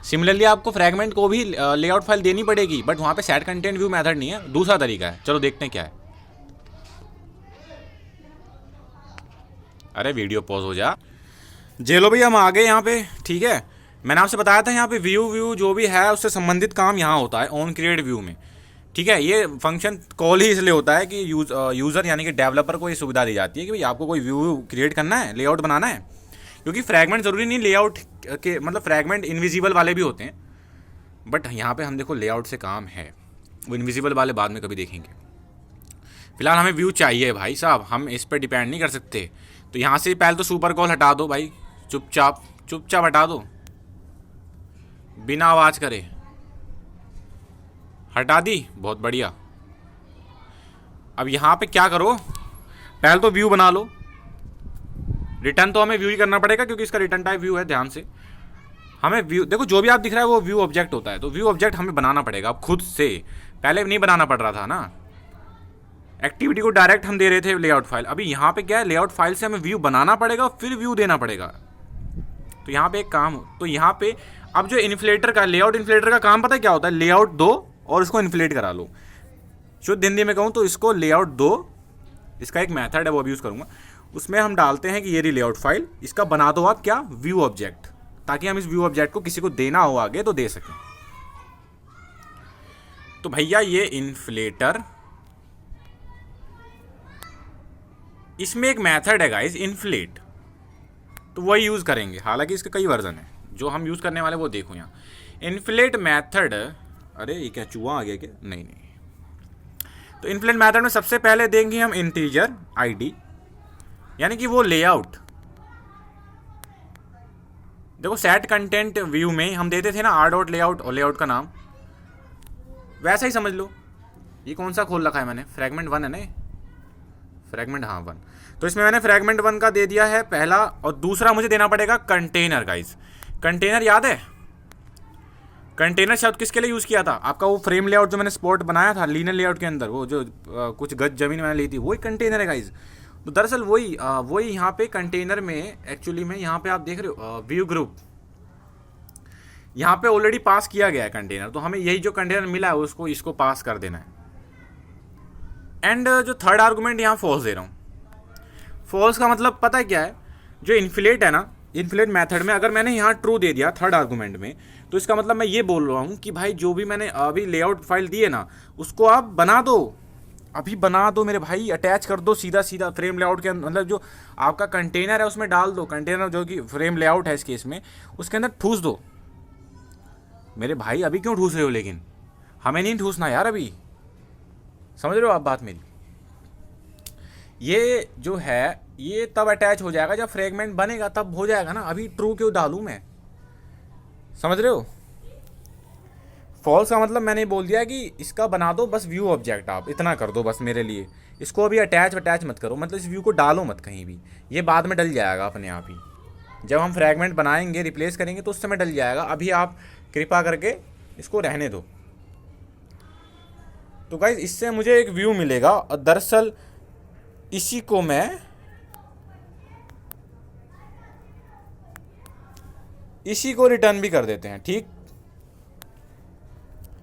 सिमिलरली आपको फ्रैगमेंट को भी लेआउट फाइल देनी पड़ेगी, बट वहाँ पे सेट कंटेंट व्यू मेथड नहीं है, दूसरा तरीका है। चलो देखते हैं क्या है। अरे वीडियो पॉज हो जा, जेलो भाई हम आ गए यहाँ पे, ठीक है। मैंने आपसे बताया था यहाँ पे व्यू जो भी है उससे संबंधित काम यहाँ होता है ऑन क्रिएट व्यू में, ठीक है। ये फंक्शन कॉल ही इसलिए होता है कि यूज़र यानी कि डेवलपर को ये सुविधा दी जाती है कि भाई आपको कोई व्यू क्रिएट करना है, लेआउट बनाना है, क्योंकि फ्रैगमेंट ज़रूरी नहीं लेआउट के, मतलब फ्रैगमेंट इनविजिबल वाले भी होते हैं, बट यहाँ पे हम देखो लेआउट से काम है, वो इनविजिबल वाले बाद में कभी देखेंगे। फिलहाल हमें व्यू चाहिए भाई साहब, हम इस पर डिपेंड नहीं कर सकते। तो यहाँ से पहले तो सुपर कॉल हटा दो भाई, चुपचाप हटा दो, बिना आवाज़ करे हटा दी, बहुत बढ़िया। अब यहाँ पे क्या करो, पहले तो व्यू बना लो, रिटर्न तो हमें व्यू ही करना पड़ेगा क्योंकि इसका रिटर्न टाइप व्यू है, ध्यान से हमें व्यू, देखो जो भी आप दिख रहा है वो व्यू ऑब्जेक्ट होता है, तो व्यू ऑब्जेक्ट हमें बनाना पड़ेगा अब खुद से, पहले नहीं बनाना पड़ रहा था ना। एक्टिविटी को डायरेक्ट हम दे रहे थे लेआउट फाइल, अभी यहाँ पे क्या है, लेआउट फाइल से हमें व्यू बनाना पड़ेगा फिर व्यू देना पड़ेगा। तो यहाँ पे एक काम, तो यहाँ पे अब जो इन्फ्लेटर का लेआउट, इन्फ्लेटर का काम पता है क्या होता है, लेआउट दो और इसको इन्फ्लेट करा लो। शुद्ध हिंदी में कहूँ तो इसको लेआउट दो, इसका एक मेथड है वो अभी यूज़ करूँगा, उसमें हम डालते हैं कि ये रही लेआउट फाइल, इसका बना दो आप क्या, व्यू ऑब्जेक्ट, ताकि हम इस व्यू ऑब्जेक्ट को किसी को देना हो आगे तो दे सकें। तो भैया ये इन्फ्लेटर, इसमें एक मेथड है गाइस इन्फ्लेट, तो वही यूज़ करेंगे, हालांकि इसके कई वर्जन है, जो हम यूज़ करने वाले वो देखो यहाँ इन्फ्लेट मेथड। अरे ये क्या चूहा आ गया क्या, नहीं नहीं। तो इन्फ्लेट मेथड में सबसे पहले देंगे हम इंटीजर आईडी, यानी कि वो लेआउट, देखो सेट कंटेंट व्यू में हम देते थे ना आर डॉट लेआउट और लेआउट का नाम, वैसा ही समझ लो। ये कौन सा खोल रखा है मैंने, फ्रैगमेंट 1 है ना, फ्रैगमेंट, हाँ 1। तो इसमें मैंने फ्रैगमेंट 1 का दे दिया है पहला, और दूसरा मुझे देना पड़ेगा कंटेनर गाइस। कंटेनर याद है, कंटेनर शब्द किसके लिए यूज़ किया था, आपका वो फ्रेम लेआउट जो मैंने स्पॉट बनाया था लीनियर लेआउट के अंदर, वो जो कुछ गज जमीन मैंने ली थी, वही कंटेनर है गाइस। तो दरअसल वही यहाँ पे कंटेनर में एक्चुअली में यहाँ पे आप देख रहे हो व्यू ग्रुप, यहाँ पे ऑलरेडी पास किया गया है कंटेनर, तो हमें यही जो कंटेनर मिला है उसको इसको पास कर देना है। एंड जो थर्ड आर्गुमेंट यहाँ फॉल्स दे रहा हूँ। फॉल्स का मतलब पता है क्या है, जो इन्फ्लेट है ना, इन्फ्लेट मेथड में अगर मैंने यहाँ ट्रू दे दिया थर्ड आर्गुमेंट में, तो इसका मतलब मैं ये बोल रहा हूँ कि भाई जो भी मैंने अभी लेआउट फाइल दी है ना, उसको आप बना दो, अभी बना दो मेरे भाई, अटैच कर दो सीधा सीधा फ्रेम लेआउट के अंदर, मतलब जो आपका कंटेनर है उसमें डाल दो, कंटेनर जो कि फ्रेम लेआउट है इस केस में, उसके अंदर ठूस दो मेरे भाई। अभी क्यों ठूस रहे हो, लेकिन हमें नहीं ठूसना यार अभी, समझ रहे हो आप बात मेरी। ये जो है ये तब अटैच हो जाएगा जब फ्रेगमेंट बनेगा, तब हो जाएगा ना, अभी ट्रू क्यों डालूं मैं, समझ रहे हो। फॉल्स का मतलब मैंने बोल दिया कि इसका बना दो बस व्यू ऑब्जेक्ट, आप इतना कर दो बस मेरे लिए, इसको अभी अटैच मत करो, मतलब इस व्यू को डालो मत कहीं भी, ये बाद में डल जाएगा अपने आप ही, जब हम फ्रैगमेंट बनाएंगे रिप्लेस करेंगे तो उस समय डल जाएगा, अभी आप कृपा करके इसको रहने दो। तो गाइस इससे मुझे एक व्यू मिलेगा, और दरअसल इसी को मैं इसी को रिटर्न भी कर देते हैं, ठीक।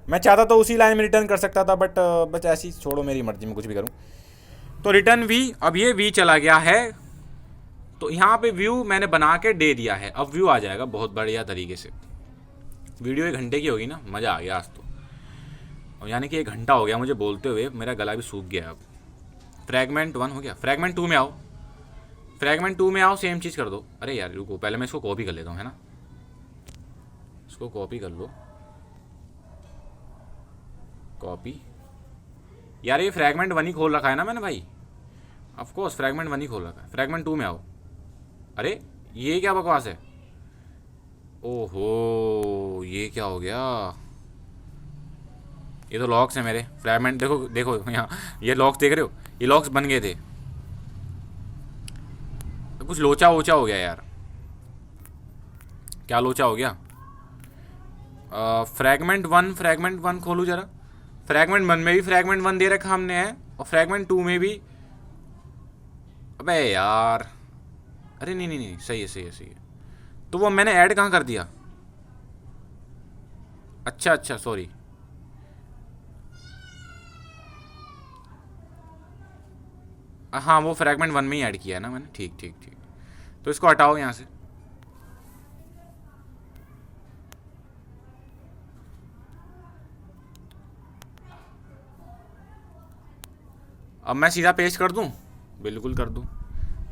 मैं चाहता तो उसी लाइन में रिटर्न कर सकता था, बट बस ऐसी छोड़ो, मेरी मर्जी में कुछ भी करूं। तो रिटर्न वी, अब ये वी चला गया है, तो यहाँ पे व्यू मैंने बना के दे दिया है, अब व्यू आ जाएगा बहुत बढ़िया तरीके से। वीडियो 1 घंटे की होगी ना, मज़ा आ गया आज तो, और यानी कि 1 घंटा हो गया मुझे बोलते हुए, मेरा गला भी सूख गया। अब फ्रैगमेंट 1 हो गया, फ्रैगमेंट 2 में आओ, फ्रैगमेंट 2 में आओ, सेम चीज़ कर दो। अरे यार रुको, पहले मैं इसको कॉपी कर लेता हूँ, है ना, इसको कॉपी कर लो, कॉपी। यार ये फ्रैगमेंट 1 ही खोल रखा है ना मैंने भाई, ऑफ कोर्स फ्रैगमेंट 1 ही खोल रखा है। फ्रैगमेंट 2 में आओ, अरे ये क्या बकवास है, ओहो ये क्या हो गया, ये तो लॉक्स है मेरे फ्रैगमेंट, देखो देखो यहाँ ये लॉक्स देख रहे हो, ये लॉक्स बन गए थे, कुछ लोचा वोचा हो गया यार, क्या लोचा हो गया। फ्रैगमेंट 1 खोलूँ जरा, फ्रैगमेंट 1 में भी फ्रैगमेंट 1 दे रखा हमने है, और फ्रैगमेंट 2 में भी, अबे यार, अरे नहीं सही है। तो वो मैंने ऐड कहाँ कर दिया, अच्छा सॉरी, हाँ वो फ्रैगमेंट 1 में ही ऐड किया है ना मैंने, ठीक। तो इसको हटाओ यहाँ से, अब मैं सीधा पेस्ट कर दूँ, बिल्कुल कर दूँ।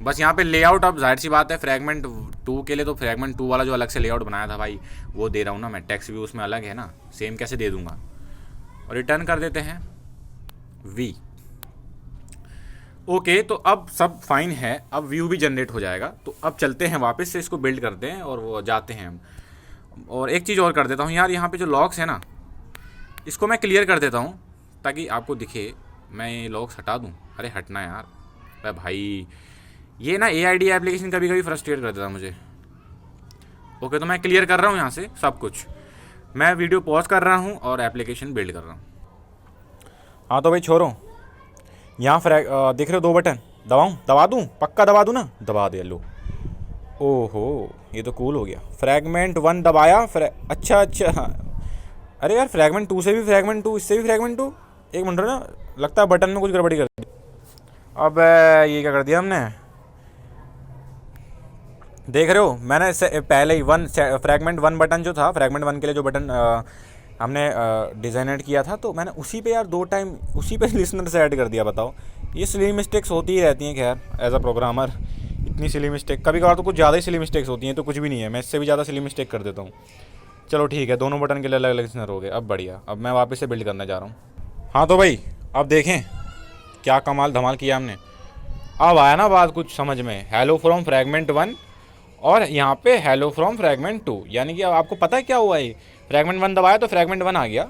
बस यहाँ पे लेआउट, अब जाहिर सी बात है फ्रैगमेंट 2 के लिए तो फ्रैगमेंट 2 वाला जो अलग से लेआउट बनाया था भाई वो दे रहा हूँ ना मैं, टेक्स्ट व्यू उसमें अलग है ना, सेम कैसे दे दूँगा। और रिटर्न कर देते हैं वी, ओके। तो अब सब फाइन है, अब व्यू भी जनरेट हो जाएगा। तो अब चलते हैं वापस से इसको बिल्ड करते हैं और वो जाते हैं हम। और एक चीज़ और कर देता हूँ यार, यहाँ पे जो लॉक्स है ना इसको मैं क्लियर कर देता हूँ ताकि आपको दिखे। मैं ये लॉक्स हटा दूँ, अरे हटना यार, अरे भाई ये ना AID एप्लीकेशन कभी कभी फ्रस्ट्रेट कर देता मुझे। ओके तो मैं क्लियर कर रहा हूँ यहाँ से सब कुछ, मैं वीडियो पॉज कर रहा हूँ और एप्लीकेशन बिल्ड कर रहा हूँ। हाँ तो भाई छोरो, यहाँ देख रहे हो 2 बटन, दबाऊँ, दबा दूँ, पक्का दबा दूँ ना, दबा दे लो। ओहो ये तो कूल हो गया। फ्रैगमेंट 1 दबाया, अच्छा अच्छा हाँ। अरे यार फ्रैगमेंट 2 से भी फ्रैगमेंट 2, इससे भी फ्रैगमेंट 2। एक मिनट ना, लगता है बटन में कुछ गड़बड़ी कर दी। अब ये क्या कर दिया हमने, देख रहे हो मैंने पहले ही फ्रैगमेंट 1 बटन जो था, फ्रैगमेंट 1 के लिए जो बटन हमने डिज़ाइनेट किया था, तो मैंने उसी पे यार 2 टाइम उसी पे लिसनर से ऐड कर दिया। बताओ, ये सिली मिस्टेक्स होती ही रहती हैं। खैर एज अ प्रोग्रामर इतनी सिली मिस्टेक, कभी कभार तो कुछ ज़्यादा ही सिली मिस्टेक्स होती हैं, तो कुछ भी नहीं है, मैं इससे भी ज़्यादा सिली मिस्टेक कर देता हूँ। चलो ठीक है, दोनों बटन के लिए अलग अलग लिसनर हो गए। अब बढ़िया, अब मैं वापस से बिल्ड करने जा रहा हूँ। हाँ तो भाई अब देखें क्या कमाल धमाल किया हमने। अब आया ना बात कुछ समझ में, हेलो फ्रॉम फ्रैगमेंट 1 और यहाँ पे हेलो फ्रॉम फ्रैगमेंट 2, यानी कि अब आपको पता है क्या हुआ है। फ्रैगमेंट 1 दबाया तो फ्रैगमेंट 1 आ गया,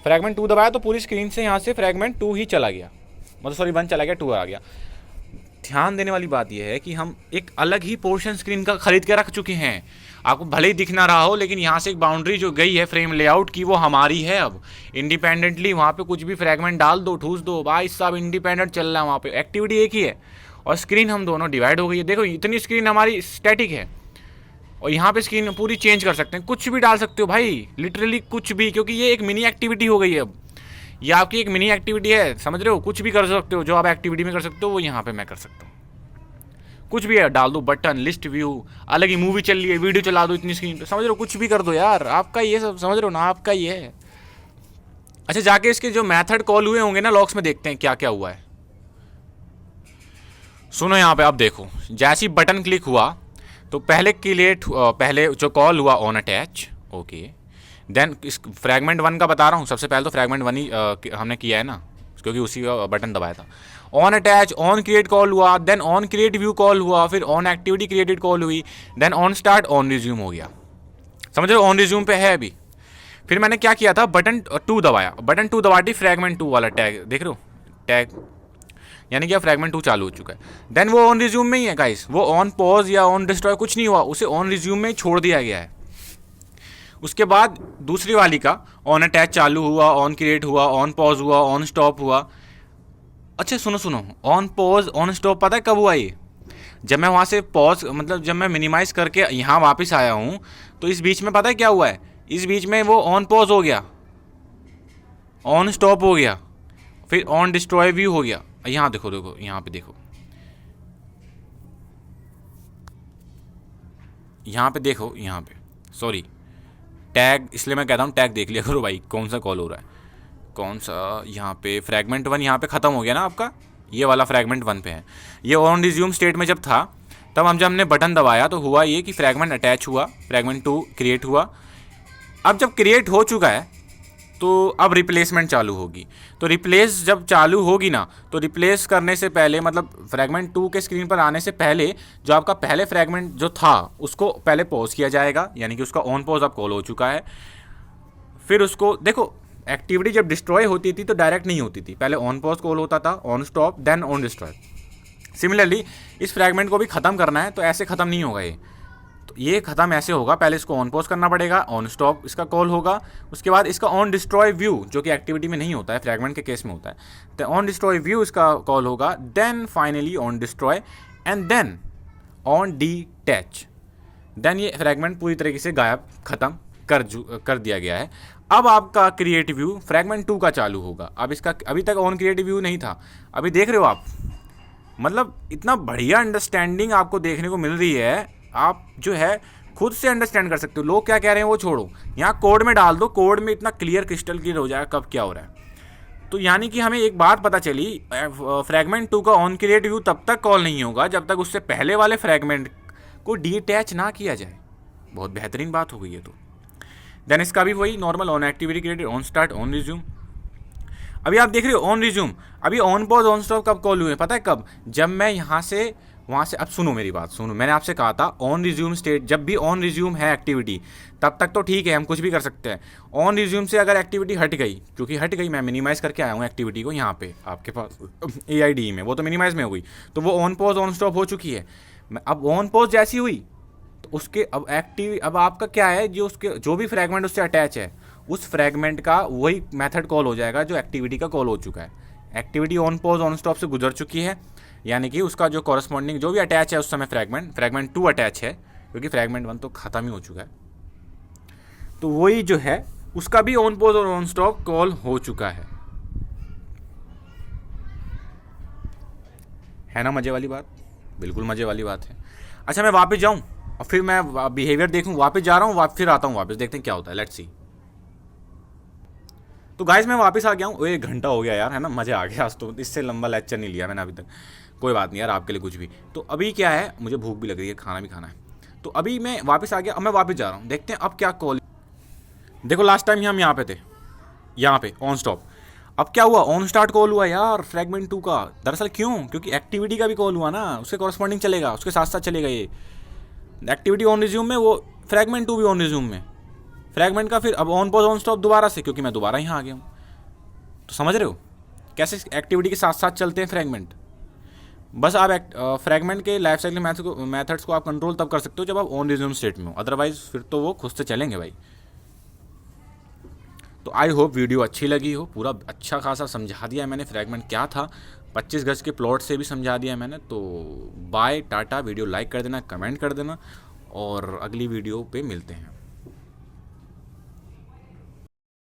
फ्रैगमेंट 2 दबाया तो पूरी स्क्रीन से यहाँ से फ्रैगमेंट 2 ही चला गया, मतलब सॉरी 1 चला गया, 2 आ गया। ध्यान देने वाली बात यह है कि हम एक अलग ही पोर्शन स्क्रीन का खरीद के रख चुके हैं। आपको भले ही दिख ना रहा हो, लेकिन यहाँ से एक बाउंड्री जो गई है फ्रेम लेआउट की, वो हमारी है। अब इंडिपेंडेंटली वहाँ पे कुछ भी फ्रैगमेंट डाल दो, ठूस दो, भाई साहब इंडिपेंडेंट चल रहा है वहाँ पे, एक्टिविटी एक ही है और स्क्रीन हम दोनों डिवाइड हो गई है। देखो इतनी स्क्रीन हमारी स्टैटिक है और यहाँ पे स्क्रीन पूरी चेंज कर सकते हैं, कुछ भी डाल सकते हो भाई, लिटरली कुछ भी, क्योंकि ये एक मिनी एक्टिविटी हो गई है। अब ये आपकी एक मिनी एक्टिविटी है, समझ रहे हो, कुछ भी कर सकते हो, जो आप एक्टिविटी में कर सकते हो वो यहाँ पे मैं कर सकता हूँ। कुछ भी है डाल दो, बटन, लिस्ट व्यू, अलग ही मूवी चल रही है, वीडियो चला दो इतनी स्क्रीन पे, समझ रहे हो, कुछ भी कर दो यार, आपका ये सब समझ रहे हो ना, आपका ये है। अच्छा जाके इसके जो मेथड कॉल हुए होंगे ना लॉग्स में, देखते हैं क्या क्या हुआ है। सुनो यहाँ पे, अब देखो जैसे ही बटन क्लिक हुआ तो पहले जो कॉल हुआ ऑन अटैच, ओके, देन इस फ्रैगमेंट 1 का बता रहा हूँ, सबसे पहले तो फ्रैगमेंट 1 ही हमने किया है ना, क्योंकि उसी का बटन दबाया था। On attach, on create call हुआ, then on create view call हुआ, फिर ऑन एक्टिविटी क्रिएटेड कॉल हुई, then on start, on resume हो गया। समझ रहे हो, ऑन रिज्यूम पे है अभी। फिर मैंने क्या किया था, बटन 2 दबाया, बटन 2 दबाती फ्रैगमेंट 2 वाला टैग, देख रहे हो टैग, यानी कि फ्रैगमेंट 2 चालू हो चुका है। देन वो ऑन रिज्यूम में ही है गाइस, वो ऑन पॉज या ऑन डिस्ट्रॉय कुछ नहीं हुआ, उसे ऑन रिज्यूम में ही छोड़ दिया गया है। उसके बाद दूसरी वाली का ऑन अटैच चालू हुआ, ऑन क्रिएट हुआ, ऑन पॉज हुआ, ऑन स्टॉप हुआ। अच्छा सुनो, ऑन पॉज ऑन स्टॉप पता है कब हुआ ये, जब मैं वहाँ से पॉज, मतलब जब मैं मिनिमाइज करके यहाँ वापस आया हूँ, तो इस बीच में पता है क्या हुआ है, इस बीच में वो ऑन पॉज हो गया, ऑन स्टॉप हो गया, फिर ऑन डिस्ट्रॉय व्यू हो गया। यहाँ देखो यहाँ पे देखो, यहाँ पे सॉरी टैग, इसलिए मैं कहता हूँ टैग देख लिया करो भाई, कौन सा कॉल हो रहा है, कौन सा। यहाँ पे फ्रैगमेंट 1 यहाँ पे ख़त्म हो गया ना आपका, ये वाला फ्रैगमेंट 1 पे है। ये ऑन रिज्यूम स्टेट में जब था, तब जब हमने बटन दबाया तो हुआ ये कि फ्रैगमेंट अटैच हुआ, फ्रैगमेंट 2 क्रिएट हुआ। अब जब क्रिएट हो चुका है तो अब रिप्लेसमेंट चालू होगी। तो रिप्लेस जब चालू होगी ना, तो रिप्लेस करने से पहले, मतलब फ्रैगमेंट 2 के स्क्रीन पर आने से पहले, जो आपका पहले फ्रैगमेंट जो था उसको पहले पॉज किया जाएगा, यानी कि उसका ऑन पॉज अब कॉल हो चुका है। फिर उसको देखो, एक्टिविटी जब डिस्ट्रॉय होती थी तो डायरेक्ट नहीं होती थी, पहले ऑन पॉज कॉल होता था, on stop, then on destroy. Similarly इस फ्रैगमेंट को भी ख़त्म करना है तो ऐसे ख़त्म नहीं होगा ये, तो ये ख़त्म ऐसे होगा, पहले इसको ऑन पॉज करना पड़ेगा, ऑन स्टॉप इसका कॉल होगा, उसके बाद इसका ऑन डिस्ट्रॉय व्यू, जो कि एक्टिविटी में नहीं होता है, फ्रैगमेंट के केस में होता है, तो ऑन डिस्ट्रॉय व्यू इसका कॉल होगा, then finally on destroy and then on detach. Then ये फ्रैगमेंट पूरी तरीके से गायब, ख़त्म कर दिया गया है। अब आपका क्रिएट व्यू फ्रैगमेंट 2 का चालू होगा। अब इसका अभी तक ऑन क्रिएट व्यू नहीं था, अभी देख रहे हो आप, मतलब इतना बढ़िया अंडरस्टैंडिंग आपको देखने को मिल रही है, आप जो है खुद से अंडरस्टैंड कर सकते हो। लोग क्या कह रहे हैं वो छोड़ो, यहाँ कोड में डाल दो, कोड में इतना क्लियर क्रिस्टल क्लियर हो जाएगा कब क्या हो रहा है। तो यानी कि हमें एक बात पता चली, फ्रैगमेंट 2 का ऑन क्रिएट व्यू तब तक कॉल नहीं होगा जब तक उससे पहले वाले फ्रैगमेंट को डीअटैच ना किया जाए। बहुत बेहतरीन बात हो गई है। तो देन इसका भी वही normal on activity created, on start, on resume. अभी आप देख रहे हो ऑन रिज्यूम, अभी ऑन पॉज ऑन स्टॉप कब कॉल हुए पता है कब, जब मैं यहाँ से वहाँ से, अब सुनो मेरी बात सुनो, मैंने आपसे कहा था ऑन रिज्यूम स्टेट, जब भी ऑन रिज्यूम है एक्टिविटी तब तक तो ठीक है, हम कुछ भी कर सकते हैं। ऑन रिज्यूम से अगर एक्टिविटी हट गई, क्योंकि हट गई, मैं मिनिमाइज़ करके आया हूँ एक्टिविटी को यहाँ पे आपके पास AIDE में, वो तो मिनिमाइज़ में हो गई, तो वो ऑन पॉज ऑन स्टॉप हो चुकी है। अब ऑन पॉज जैसी हुई तो उसके अब आपका क्या है, जो भी फ्रैगमेंट उससे अटैच है, उस फ्रैगमेंट का वही मेथड कॉल हो जाएगा जो एक्टिविटी का कॉल हो चुका है। Activity on pause on stop से गुजर चुकी है, यानी कि उसका जो कॉरस्पॉन्डिंग जो भी अटैच है उस समय फ्रैगमेंट 2 अटैच है, क्योंकि फ्रैगमेंट 1 तो ख़त्म ही हो चुका है, तो वही जो है उसका भी ऑन पॉज और ऑन स्टॉप कॉल हो चुका है ना। मज़े वाली बात, बिल्कुल मज़े वाली बात है। अच्छा मैं वापस जाऊँ और फिर मैं बिहेवियर देखूँ, वापस जा रहा हूँ, फिर आता हूँ वापस, देखते हैं क्या होता है, लेट्स सी। तो गाइस मैं वापस आ गया हूँ, 1 घंटा हो गया यार, है ना, मज़ा आ गया आज तो, इससे लंबा लेक्चर नहीं लिया मैंने अभी तक, कोई बात नहीं यार, आपके लिए कुछ भी। तो अभी क्या है, मुझे भूख भी लग रही है, खाना भी खाना है, तो अभी मैं वापस आ गया, अब मैं वापस जा रहा हूँ, देखते हैं अब क्या कॉल। देखो लास्ट टाइम हम यहाँ पे थे, यहाँ पे ऑन स्टॉप, अब क्या हुआ, ऑन स्टार्ट कॉल हुआ यार फ्रैगमेंट 2 का। दरअसल क्यों, क्योंकि एक्टिविटी का भी कॉल हुआ ना, उसके कॉरस्पॉन्डिंग चलेगा, उसके साथ साथ चलेगा ये एक्टिविटी ऑन रिज्यूम में, वो फ्रैगमेंट 2 भी ऑन रिज्यूम में, फ्रैगमेंट का फिर अब ऑन पॉज ऑन स्टॉप दोबारा से, क्योंकि मैं दोबारा यहाँ आ गया हूँ। तो समझ रहे हो कैसे एक्टिविटी के साथ साथ चलते हैं फ्रैगमेंट। बस आप फ्रैगमेंट के लाइफ साइकिल मैथड्स को आप कंट्रोल तब कर सकते हो जब आप ऑन रिज्यूम स्टेट में हो, अदरवाइज फिर तो वो खुद से चलेंगे भाई। तो आई होप वीडियो अच्छी लगी हो, पूरा अच्छा खासा समझा दिया है मैंने फ्रैगमेंट क्या था, 25 गज के प्लॉट से भी समझा दिया है मैंने। तो बाय टाटा, वीडियो लाइक कर देना, कमेंट कर देना, और अगली वीडियो पे मिलते हैं।